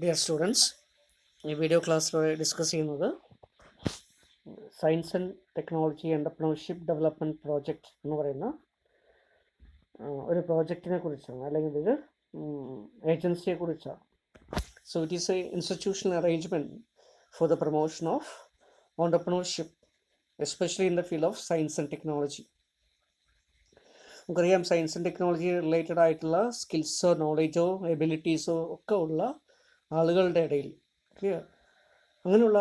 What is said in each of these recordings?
Dear students, ഈ video ക്ലാസ്സിലൂടെ discuss ചെയ്യുന്നത് science and technology entrepreneurship development project എന്ന് പറയുന്ന ഒരു പ്രോജക്റ്റിനെ കുറിച്ചാണ്, അല്ലെങ്കിൽ ഒരു ഏജൻസിയെ കുറിച്ചാണ്. So it is A institutional arrangement for the promotion of entrepreneurship, especially in the field of science and technology. നമുക്കറിയാം, സയൻസ് ആൻഡ് ടെക്നോളജി റിലേറ്റഡ് ആയിട്ടുള്ള സ്കിൽസോ നോളേജോ എബിലിറ്റീസോ ഒക്കെ ഉള്ള ആളുകളുടെ ഇടയിൽ ക്ലിയർ അങ്ങനെയുള്ള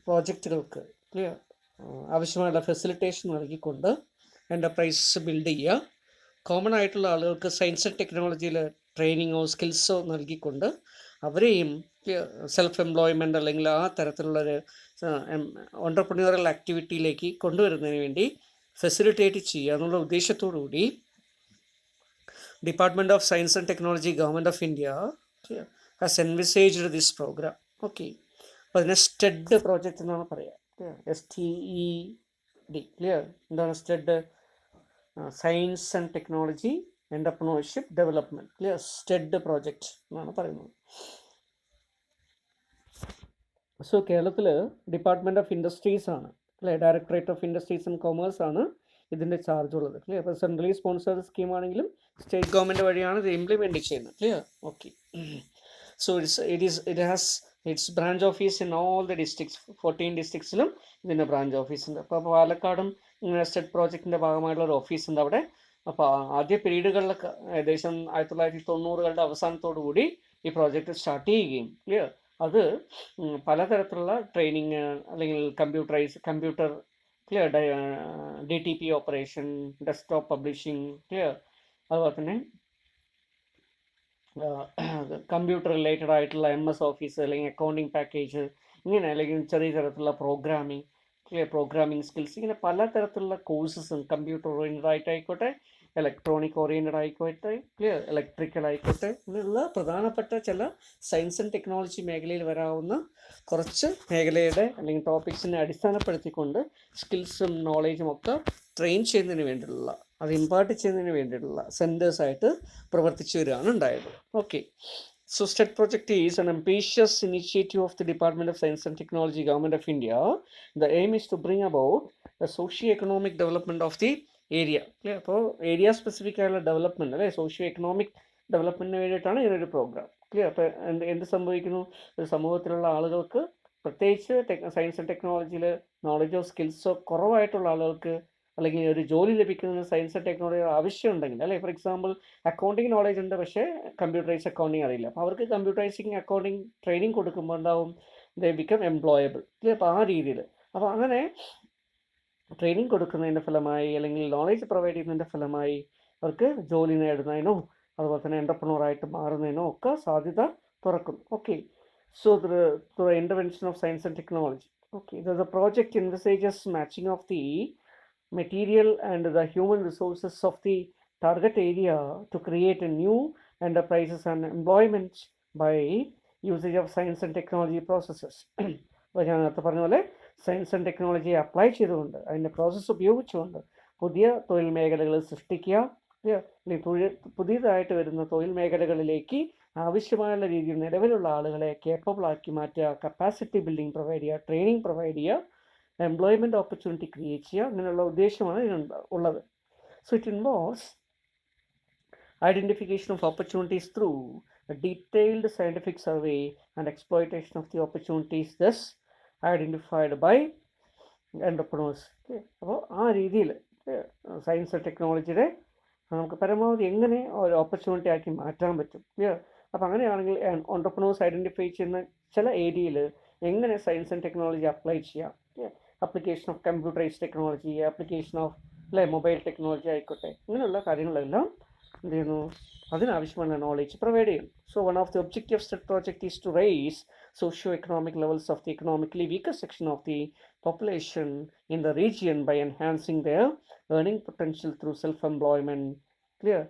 പ്രോജക്റ്റുകൾക്ക് ക്ലിയർ ആവശ്യമായുള്ള ഫെസിലിറ്റേഷൻ നൽകിക്കൊണ്ട് എൻ്റർപ്രൈസസ് ബിൽഡ് ചെയ്യുക. കോമൺ ആയിട്ടുള്ള ആളുകൾക്ക് സയൻസ് ആൻഡ് ടെക്നോളജിയിൽ ട്രെയിനിങ്ങോ സ്കിൽസോ നൽകിക്കൊണ്ട് അവരെയും സെൽഫ് എംപ്ലോയ്മെൻറ്റ് അല്ലെങ്കിൽ ആ തരത്തിലുള്ളൊരു ഓണ്ടർപ്രന്യൂറൽ ആക്ടിവിറ്റിയിലേക്ക് കൊണ്ടുവരുന്നതിന് വേണ്ടി ഫെസിലിറ്റേറ്റ് ചെയ്യുക എന്നുള്ള ഉദ്ദേശത്തോടു കൂടി department of science and technology, government of India has envisaged this program. Okay, അപ്പോൾ അതിനെ സ്റ്റെഡ് പ്രോജക്റ്റ് എന്നാണ് പറയുക. STED clear. എന്താണ് STED? Science and technology entrepreneurship development, clear. STED project എന്നാണ് പറയുന്നത്. സോ കേരളത്തിൽ ഡിപ്പാർട്ട്മെൻറ്റ് ഓഫ് ഇൻഡസ്ട്രീസ് ആണ്, അല്ലേ, directorate of industries and commerce ആണ് ഇതിൻ്റെ ചാർജ് ഉള്ളത്, ക്ലിയർ. അപ്പോൾ സെൻട്രലി സ്പോൺസേർഡ് സ്കീമാണെങ്കിലും സ്റ്റേറ്റ് ഗവൺമെൻറ് വഴിയാണ് ഇത് ഇംപ്ലിമെൻറ്റ് ചെയ്യുന്നത്, clear. Okay. So it has its branch office in all the districts. 14 districtsiലും ഇതിൻ്റെ ബ്രാഞ്ച് ഓഫീസ് ഉണ്ട്. അപ്പോൾ പാലക്കാടും ഇങ്ങനെ സ്റ്റെഡ് പ്രോജക്റ്റിൻ്റെ ഭാഗമായിട്ടുള്ള ഒരു ഓഫീസ് ഉണ്ട് അവിടെ. അപ്പോൾ ആദ്യ പീരീഡുകളിലൊക്കെ ഏകദേശം 1990കളുടെ അവസാനത്തോടു കൂടി ഈ പ്രോജക്റ്റ് സ്റ്റാർട്ട് ചെയ്യുകയും ക്ലിയർ അത് പലതരത്തിലുള്ള ട്രെയിനിങ് അല്ലെങ്കിൽ computer clear, DTP operation, desktop publishing clear, അതുപോലെ തന്നെ കമ്പ്യൂട്ടർ റിലേറ്റഡ് ആയിട്ടുള്ള MS ഓഫീസ് അല്ലെങ്കിൽ അക്കൗണ്ടിങ് പാക്കേജ്, ഇങ്ങനെ അല്ലെങ്കിൽ ചെറിയ തരത്തിലുള്ള പ്രോഗ്രാമിംഗ് സ്കിൽസ്, ഇങ്ങനെ പലതരത്തിലുള്ള കോഴ്സസും കമ്പ്യൂട്ടർ ഓറിയൻറ്റഡ് ആയിട്ടായിക്കോട്ടെ, ഇലക്ട്രോണിക് ഓറിയൻറ്റഡ് ആയിക്കോട്ടെ, ക്ലിയർ, ഇലക്ട്രിക്കൽ ആയിക്കോട്ടെ, ഇങ്ങനെയുള്ള പ്രധാനപ്പെട്ട ചില സയൻസ് ആൻഡ് ടെക്നോളജി മേഖലയിൽ വരാവുന്ന കുറച്ച് മേഖലയുടെ അല്ലെങ്കിൽ ടോപ്പിക്സിനെ അടിസ്ഥാനപ്പെടുത്തിക്കൊണ്ട് സ്കിൽസും നോളേജും ഒക്കെ ട്രെയിൻ ചെയ്യുന്നതിന് വേണ്ടിയിട്ടുള്ള, അത് ഇമ്പാർട്ട് ചെയ്യുന്നതിന് വേണ്ടിയിട്ടുള്ള സെൻറ്റേഴ്സായിട്ട് പ്രവർത്തിച്ചു വരികയാണ് ഉണ്ടായത്. Okay. So STED project is an ambitious initiative of the Department of Science and Technology, Government of India. The aim is to bring about the socio-economic development of the area. അപ്പോൾ area specific ആയുള്ള development, അല്ലെ, socio economic ഡെവലപ്മെൻറ്റിന് വേണ്ടിയിട്ടാണ് ഇതിനൊരു programme, clear. അപ്പോൾ എന്ത് സംഭവിക്കുന്നു? ഒരു സമൂഹത്തിലുള്ള ആളുകൾക്ക്, പ്രത്യേകിച്ച് സയൻസ് ആൻഡ് ടെക്നോളജിയിൽ നോളജോ സ്കിൽസോ കുറവായിട്ടുള്ള ആളുകൾക്ക്, അല്ലെങ്കിൽ ഒരു ജോലി ലഭിക്കുന്നതിന് സയൻസ് ആൻഡ് ടെക്നോളജി ആവശ്യമുണ്ടെങ്കിൽ, അല്ലെ, ഫോർ എക്സാമ്പിൾ അക്കൗണ്ടിങ് നോളേജ് ഉണ്ട് പക്ഷേ കമ്പ്യൂട്ടറൈസ് അക്കൗണ്ടിങ് അറിയില്ല, അപ്പോൾ അവർക്ക് കമ്പ്യൂട്ടറൈസിങ് അക്കൗണ്ടിങ് ട്രെയിനിങ് കൊടുക്കുമ്പോൾ എന്താവും? ദേ ബിക്കം എംപ്ലോയബിൾ, ക്ലിയർ. അപ്പോൾ ആ രീതിയിൽ, അപ്പോൾ അങ്ങനെ ട്രെയിനിങ് കൊടുക്കുന്നതിൻ്റെ ഫലമായി അല്ലെങ്കിൽ നോളേജ് പ്രൊവൈഡ് ചെയ്യുന്നതിൻ്റെ ഫലമായി അവർക്ക് ജോലി നേടുന്നതിനോ അതുപോലെ തന്നെ എൻ്റർപ്രണറായിട്ട് മാറുന്നതിനോ ഒക്കെ സാധ്യത തുറക്കും. Okay. So through intervention of science and technology. Okay. The project envisages matching of the material and the human resources of the target area to create a new enterprises and employment by usage of science and technology processes. അപ്പോൾ ഞാൻ നേരത്തെ പറഞ്ഞ പോലെ science and technology apply ചെയ്തുകൊണ്ട്, അതിൻ്റെ process ഉപയോഗിച്ചുകൊണ്ട് പുതിയ തൊഴിൽ മേഖലകൾ സൃഷ്ടിക്കുക, അല്ലെങ്കിൽ പുതിയതായിട്ട് വരുന്ന തൊഴിൽ മേഖലകളിലേക്ക് ആവശ്യമായുള്ള രീതിയിൽ നിലവിലുള്ള ആളുകളെ കേപ്പബിൾ ആക്കി മാറ്റുക, കപ്പാസിറ്റി ബിൽഡിംഗ് പ്രൊവൈഡ് ചെയ്യുക, ട്രെയിനിങ് പ്രൊവൈഡ് ചെയ്യുക, എംപ്ലോയ്മെൻറ്റ് ഓപ്പർച്യൂണിറ്റി ക്രിയേറ്റ് ചെയ്യുക, അങ്ങനെയുള്ള ഉദ്ദേശമാണ് ഇതിനുള്ളത്. So it involves identification of opportunities through a detailed scientific survey and exploitation of the opportunities thus identified by entrepreneurs. അപ്പോൾ ആ രീതിയിൽ സയൻസ് ടെക്നോളജിയുടെ നമുക്ക് പരമാവധി എങ്ങനെ ഒരു ഓപ്പർച്യൂണിറ്റി ആക്കി മാറ്റാൻ പറ്റും, ക്ലിയർ. അപ്പോൾ അങ്ങനെയാണെങ്കിൽ ഓണ്ടർപ്രണേഴ്സ് ഐഡൻറ്റിഫൈ ചെയ്യുന്ന ചില ഏരിയയിൽ എങ്ങനെ സയൻസ് ആൻഡ് ടെക്നോളജി അപ്ലൈ ചെയ്യാം, application of computerised technology, application of, അല്ലെ, മൊബൈൽ ടെക്നോളജി ആയിക്കോട്ടെ, ഇങ്ങനെയുള്ള കാര്യങ്ങളെല്ലാം എന്ത് ചെയ്യുന്നു? അതിനാവശ്യമായ നോളേജ് പ്രൊവൈഡ് ചെയ്യും. So one of the objective of STED project is to raise socio economic levels of the economically weaker section of the population in the region by enhancing their earning potential through self-employment, clear.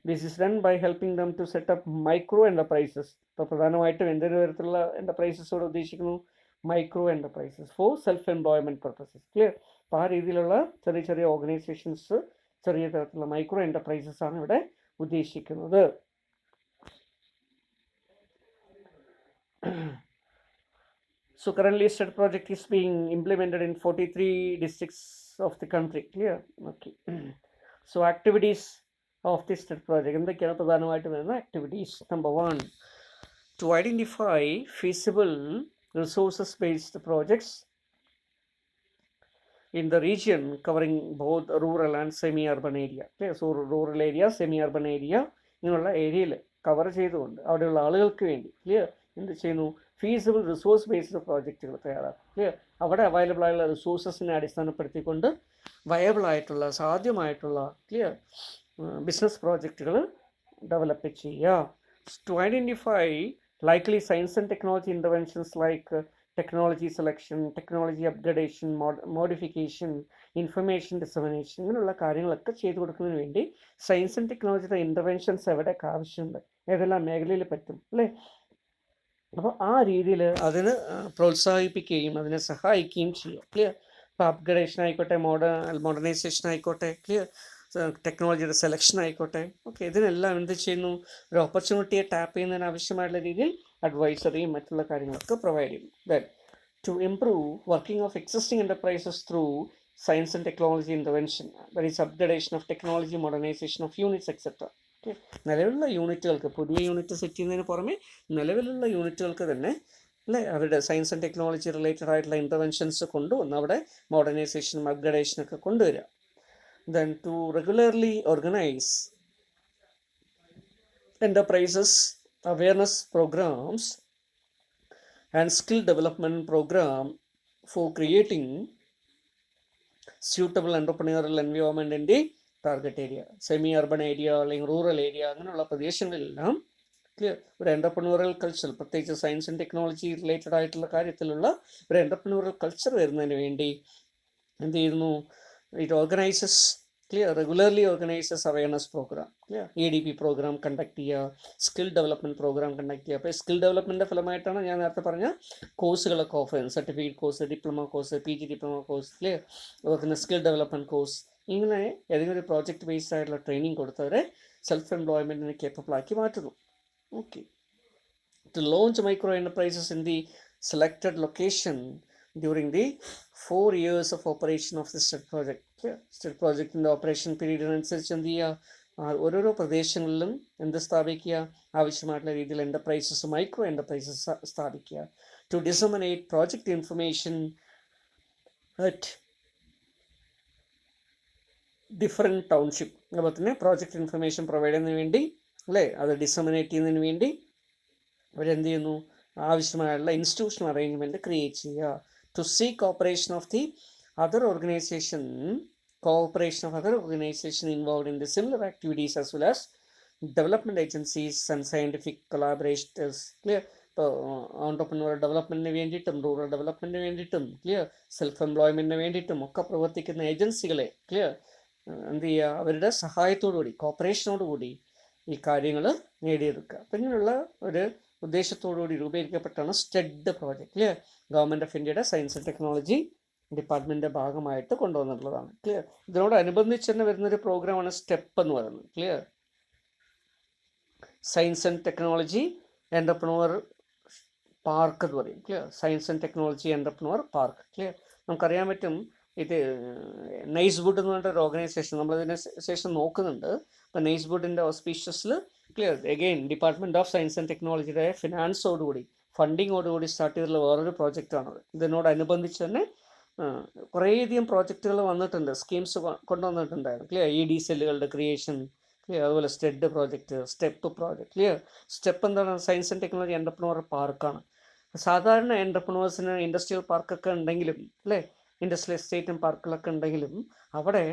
This is done by helping them to set up micro enterprises. ഇപ്പോൾ പ്രധാനമായിട്ടും എന്തൊരു തരത്തിലുള്ള എൻ്റർപ്രൈസസോട് ഉദ്ദേശിക്കുന്നു? Micro enterprises for self employment purposes, clear. അപ്പോൾ ആ രീതിയിലുള്ള ചെറിയ ചെറിയ ഓർഗനൈസേഷൻസ്, ചെറിയ തരത്തിലുള്ള മൈക്രോ എൻ്റർപ്രൈസസ് ആണ് ഇവിടെ ഉദ്ദേശിക്കുന്നത്. So currently STED project is being implemented in 43 districts of the country. Clear? Okay. So activities of this STED project. എന്തൊക്കെയാണ് പ്രധാനമായിട്ട് വരുന്ന activities? Number 1, to identify feasible resources based projects in the region covering both rural and semi-urban area. Okay, so rural area, semi-urban area ഇങ്ങനെയുള്ള ഏരിയയിൽ cover ചെയ്തുകൊണ്ട് അവിടെയുള്ള ആളുകൾക്ക് വേണ്ടി clear എന്ത് ചെയ്യുന്നു, ഫീസിബിൾ റിസോഴ്സ് ബേസ്ഡ് പ്രോജക്റ്റുകൾ തയ്യാറാക്കും. ക്ലിയർ? അവിടെ അവൈലബിൾ ആയുള്ള റിസോഴ്സസിനെ അടിസ്ഥാനപ്പെടുത്തിക്കൊണ്ട് വയബിൾ ആയിട്ടുള്ള സാധ്യമായിട്ടുള്ള ക്ലിയർ ബിസിനസ് പ്രോജക്റ്റുകൾ ഡെവലപ്പ് ചെയ്യുക. To identify likely science and technology interventions like technology selection, technology upgradation, modification, information dissemination ഇങ്ങനെയുള്ള കാര്യങ്ങളൊക്കെ ചെയ്തു കൊടുക്കുന്നതിന് വേണ്ടി സയൻസ് ആൻഡ് ടെക്നോളജിയുടെ ഇൻ്റർവെൻഷൻസ് എവിടെയൊക്കെ ആവശ്യമുണ്ട്, ഏതെല്ലാം മേഖലയിൽ പറ്റും അല്ലേ. അപ്പോൾ ആ രീതിയിൽ അതിന് പ്രോത്സാഹിപ്പിക്കുകയും അതിനെ സഹായിക്കുകയും ചെയ്യും. ക്ലിയർ? ഇപ്പോൾ അപ്ഗ്രഡേഷൻ ആയിക്കോട്ടെ, മോഡേണൈസേഷൻ ആയിക്കോട്ടെ, ക്ലിയർ, ടെക്നോളജിയുടെ സെലക്ഷൻ ആയിക്കോട്ടെ, ഓക്കെ, ഇതിനെല്ലാം എന്ത് ചെയ്യുന്നു, ഒരു ഓപ്പർച്യൂണിറ്റിയെ ടാപ്പ് ചെയ്യുന്നതിന് ആവശ്യമായിട്ടുള്ള രീതിയിൽ അഡ്വൈസറിയും മറ്റുള്ള കാര്യങ്ങളൊക്കെ പ്രൊവൈഡ് ചെയ്യുന്നു. Then to improve working of existing enterprises through science and technology intervention, that is upgradation of technology, modernisation of units etcetera. Okay, നിലവിലുള്ള യൂണിറ്റുകൾക്ക്, പുതിയ യൂണിറ്റ് സെറ്റ് ചെയ്യുന്നതിന് പുറമെ നിലവിലുള്ള യൂണിറ്റുകൾക്ക് തന്നെ അല്ലേ അവരുടെ സയൻസ് ആൻഡ് ടെക്നോളജി റിലേറ്റഡ് ആയിട്ടുള്ള ഇൻ്റർവെൻഷൻസ് കൊണ്ടുവന്ന് അവിടെ മോഡേണൈസേഷനും അപ്ഗ്രഡേഷനൊക്കെ കൊണ്ടുവരിക. Then to regularly organize enterprises awareness programs and skill development program for creating suitable entrepreneurial environment in the target area, semi-urban area അല്ലെങ്കിൽ റൂറൽ ഏരിയ അങ്ങനെയുള്ള പ്രദേശങ്ങളിലെല്ലാം ക്ലിയർ ഒരു എൻ്റർപ്രനൂറൽ കൾച്ചർ, പ്രത്യേകിച്ച് science and technology related ആയിട്ടുള്ള കാര്യത്തിലുള്ള ഒരു എൻ്റർപ്രനൂറൽ culture വരുന്നതിന് വേണ്ടി എന്ത് ചെയ്യുന്നു, it organizes clear regularly organizes awareness program, clear ADP program conduct ചെയ്യുക, സ്കിൽ ഡെവലപ്മെൻറ്റ് പ്രോഗ്രാം കണ്ടക്ട് ചെയ്യുക. അപ്പോൾ സ്കിൽ ഡെവലപ്മെൻറ്റിൻ്റെ ഫലമായിട്ടാണ് ഞാൻ നേരത്തെ പറഞ്ഞ കോഴ്സുകളൊക്കെ ഓഫർ ചെയ്യുന്നത്, certificate course, diploma course, PG diploma course, clear, അതുപോലെ തന്നെ സ്കിൽ ഡെവലപ്മെൻറ്റ് കോഴ്സ്. ഇങ്ങനെ ഏതെങ്കിലും ഒരു പ്രോജക്റ്റ് ബേസ്ഡ് ആയിട്ടുള്ള ട്രെയിനിങ് കൊടുത്തവരെ സെൽഫ് എംപ്ലോയ്മെൻറ്റിന് കേപ്പബിൾ ആക്കി മാറ്റുന്നു. Okay, to launch micro enterprises in the selected location during the 4 years of operation of the STED project. STED projectൻ്റെ ഓപ്പറേഷൻ പീരീഡിനനുസരിച്ച് എന്ത് ചെയ്യുക, ഓരോരോ പ്രദേശങ്ങളിലും എന്ത് സ്ഥാപിക്കുക, ആവശ്യമായിട്ടുള്ള രീതിയിൽ എൻ്റർപ്രൈസസ്, മൈക്രോ എൻ്റർപ്രൈസസ് സ്ഥാപിക്കുക. To disseminate project information at different township. അതുപോലെ തന്നെ പ്രോജക്റ്റ് ഇൻഫർമേഷൻ പ്രൊവൈഡ് ചെയ്യുന്നതിന് വേണ്ടി അല്ലേ അത് ഡിസമിനേറ്റ് ചെയ്യുന്നതിന് വേണ്ടി അവരെന്ത് ചെയ്യുന്നു, ആവശ്യമായുള്ള ഇൻസ്റ്റിറ്റ്യൂഷണൽ അറേഞ്ച്മെൻറ്റ് ക്രിയേറ്റ് ചെയ്യുക. To seek cooperation of other organization involved in the similar activities as well as development agencies and scientific collaborators. Clear? ഇപ്പോൾ ഓൺടർപ്രനൂറൽ ഡെവലപ്മെൻറ്റിന് വേണ്ടിയിട്ടും റൂറൽ ഡെവലപ്മെൻറ്റിന് വേണ്ടിയിട്ടും ക്ലിയർ സെൽഫ് എംപ്ലോയ്മെൻറ്റിന് വേണ്ടിയിട്ടും ഒക്കെ പ്രവർത്തിക്കുന്ന ഏജൻസികളെ ക്ലിയർ എന്ത് ചെയ്യുക, അവരുടെ സഹായത്തോടുകൂടി കോപ്പറേഷനോടുകൂടി ഈ കാര്യങ്ങൾ നേടിയെടുക്കുക. അപ്പം ഇങ്ങനെയുള്ള ഒരു ഉദ്ദേശത്തോടുകൂടി രൂപീകരിക്കപ്പെട്ടാണ് STED project. Clear? Government of ഇന്ത്യയുടെ സയൻസ് ആൻഡ് ടെക്നോളജി ഡിപ്പാർട്ട്മെൻറ്റിൻ്റെ ഭാഗമായിട്ട് കൊണ്ടുവന്നിട്ടുള്ളതാണ്. ക്ലിയർ? ഇതിനോടനുബന്ധിച്ച് തന്നെ വരുന്നൊരു പ്രോഗ്രാമാണ് സ്റ്റെപ്പ് എന്ന് പറയുന്നത്. Clear? Science and technology entrepreneur park എന്ന് പറയും. Clear? Science and technology entrepreneur park. Clear? നമുക്കറിയാൻ പറ്റും ഇത് നൈസ്വുഡ് എന്ന് പറഞ്ഞൊരു ഓർഗനൈസേഷൻ നമ്മളതിന് ശേഷം നോക്കുന്നുണ്ട്. അപ്പോൾ നൈസ്വുഡിൻ്റെ ഓസ്പീഷ്യസിൽ clear again department of science and ടെക്നോളജിയുടെ ഫിനാൻസോടുകൂടി ഫണ്ടിങ്ങോടുകൂടി സ്റ്റാർട്ട് ചെയ്തിട്ടുള്ള വേറൊരു പ്രോജക്റ്റാണത്. ഇതിനോടനുബന്ധിച്ച് തന്നെ കുറേയധികം പ്രോജക്റ്റുകൾ വന്നിട്ടുണ്ട്, സ്കീംസ് കൊണ്ടുവന്നിട്ടുണ്ടായിരുന്നു. ക്ലിയർ? ED സെല്ലുകളുടെ ക്രിയേഷൻ, ക്ലിയർ, അതുപോലെ STED project, step project. Clear? Step എന്താണ്, സയൻസ് ആൻഡ് ടെക്നോളജി എൻ്റർപ്രനൂർ പാർക്കാണ്. സാധാരണ എൻ്റർപ്രനേഴ്സിന് ഇൻഡസ്ട്രിയൽ പാർക്കൊക്കെ ഉണ്ടെങ്കിലും അല്ലേ, ഇൻഡസ്ട്രിയൽ എസ്റ്റേറ്റും പാർക്കുകളൊക്കെ ഉണ്ടെങ്കിലും അവിടെ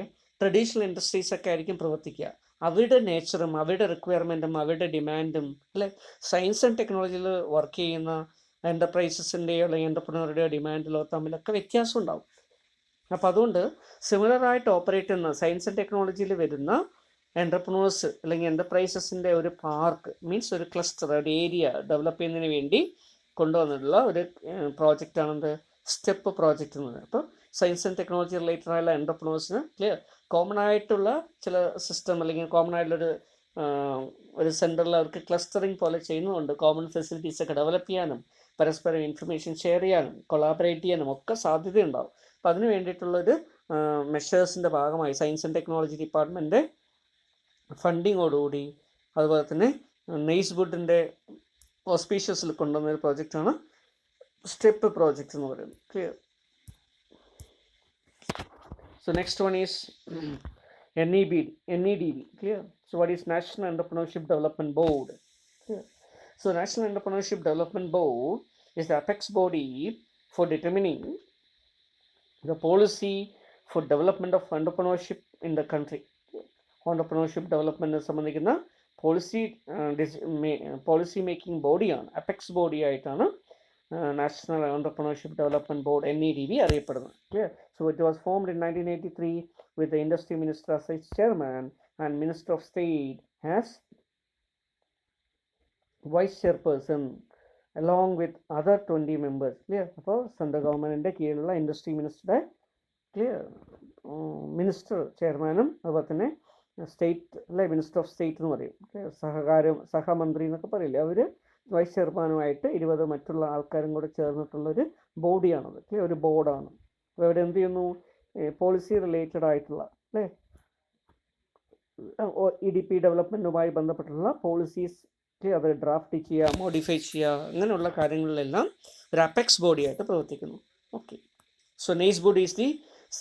ട്രഡീഷണൽ ഇൻഡസ്ട്രീസൊക്കെ ആയിരിക്കും പ്രവർത്തിക്കുക. അവരുടെ നേച്ചറും അവരുടെ റിക്വയർമെൻറ്റും അവരുടെ ഡിമാൻഡും അല്ലെ സയൻസ് ആൻഡ് ടെക്നോളജിയിൽ വർക്ക് ചെയ്യുന്ന എൻ്റർപ്രൈസസിൻ്റെയോ അല്ലെങ്കിൽ എൻ്റർപ്രനറുടെയോ ഡിമാൻഡിലോ തമ്മിലൊക്കെ വ്യത്യാസം ഉണ്ടാവും. അപ്പോൾ അതുകൊണ്ട് സിമിലറായിട്ട് ഓപ്പറേറ്റ് ചെയ്യുന്ന സയൻസ് ആൻഡ് ടെക്നോളജിയിൽ വരുന്ന എൻ്റർപ്രനേഴ്സ് അല്ലെങ്കിൽ എൻ്റർപ്രൈസസിൻ്റെ ഒരു പാർക്ക് മീൻസ് ഒരു ക്ലസ്റ്റർ, ഒരു ഏരിയ ഡെവലപ്പ് ചെയ്യുന്നതിന് വേണ്ടി കൊണ്ടുവന്നിട്ടുള്ള ഒരു പ്രോജക്റ്റാണെന്ത് സ്റ്റെപ്പ് പ്രോജക്റ്റ് എന്ന് പറയുന്നത്. അപ്പോൾ സയൻസ് ആൻഡ് ടെക്നോളജി റിലേറ്റഡ് ആയുള്ള എൻ്റർപ്രനേഴ്സിന് ക്ലിയർ കോമൺ ആയിട്ടുള്ള ചില സിസ്റ്റം അല്ലെങ്കിൽ കോമൺ ആയിട്ടുള്ളൊരു ഒരു സെൻറ്ററിൽ അവർക്ക് ക്ലസ്റ്ററിങ് പോലെ ചെയ്യുന്നതുകൊണ്ട് കോമൺ ഫെസിലിറ്റീസ് ഒക്കെ ഡെവലപ്പ് ചെയ്യാനും പരസ്പരം ഇൻഫർമേഷൻ ഷെയർ ചെയ്യാനും കൊളാബറേറ്റ് ചെയ്യാനും ഒക്കെ സാധ്യതയുണ്ടാവും. അപ്പം അതിന് വേണ്ടിയിട്ടുള്ളൊരു മെഷേഴ്സിൻ്റെ ഭാഗമായി സയൻസ് ആൻഡ് ടെക്നോളജി ഡിപ്പാർട്ട്മെൻറ്റ് ഫണ്ടിങ്ങോടുകൂടി അതുപോലെ തന്നെ നെയ്സ്വുഡിൻ്റെ ഓസ്പീഷ്യസിൽ കൊണ്ടുവന്നൊരു പ്രോജക്റ്റാണ് സ്റ്റെപ്പ് പ്രോജക്റ്റ് എന്ന് പറയുന്നത്. Clear? So next one is NEDB. Clear? So what is National Entrepreneurship Development Board? Clear? So National Entrepreneurship Development Board is the apex body for determining the policy for development of entrepreneurship in the country. Entrepreneurship development സംബന്ധിക്കുന്ന policy making ബോഡിയാണ്, apex body ആയിട്ടാണ് national entrepreneurship development board NEDB അറിയപ്പെടുന്നത്. Clear? So it was formed in 1983 with the industry minister as its chairman and minister of state as vice chairperson along with other 20 members. Clear? അപ്പോൾ central ഗവൺമെൻറ്റിൻ്റെ കീഴിലുള്ള industry മിനിസ്റ്ററുടെ clear minister ചെയർമാനും അതുപോലെ തന്നെ state അല്ലെ minister of state എന്ന് പറയും, സഹമന്ത്രി എന്നൊക്കെ പറയില്ലേ, അവർ വൈസ് ചെയർമാനുമായിട്ട് 20 മറ്റുള്ള ആൾക്കാരും കൂടെ ചേർന്നിട്ടുള്ളൊരു ബോഡിയാണത്. ഒരു ബോർഡാണ്. അപ്പോൾ ഇവിടെ എന്ത് ചെയ്യുന്നു? പോളിസി റിലേറ്റഡ് ആയിട്ടുള്ള അല്ലേ EDP ഡെവലപ്മെൻറ്റുമായി ബന്ധപ്പെട്ടുള്ള പോളിസീസ് അവർ ഡ്രാഫ്റ്റ് ചെയ്യുക, മോഡിഫൈ ചെയ്യുക, അങ്ങനെയുള്ള കാര്യങ്ങളിലെല്ലാം ഒരു അപെക്സ് ബോഡിയായിട്ട് പ്രവർത്തിക്കുന്നു. Okay. So NIESBUD is the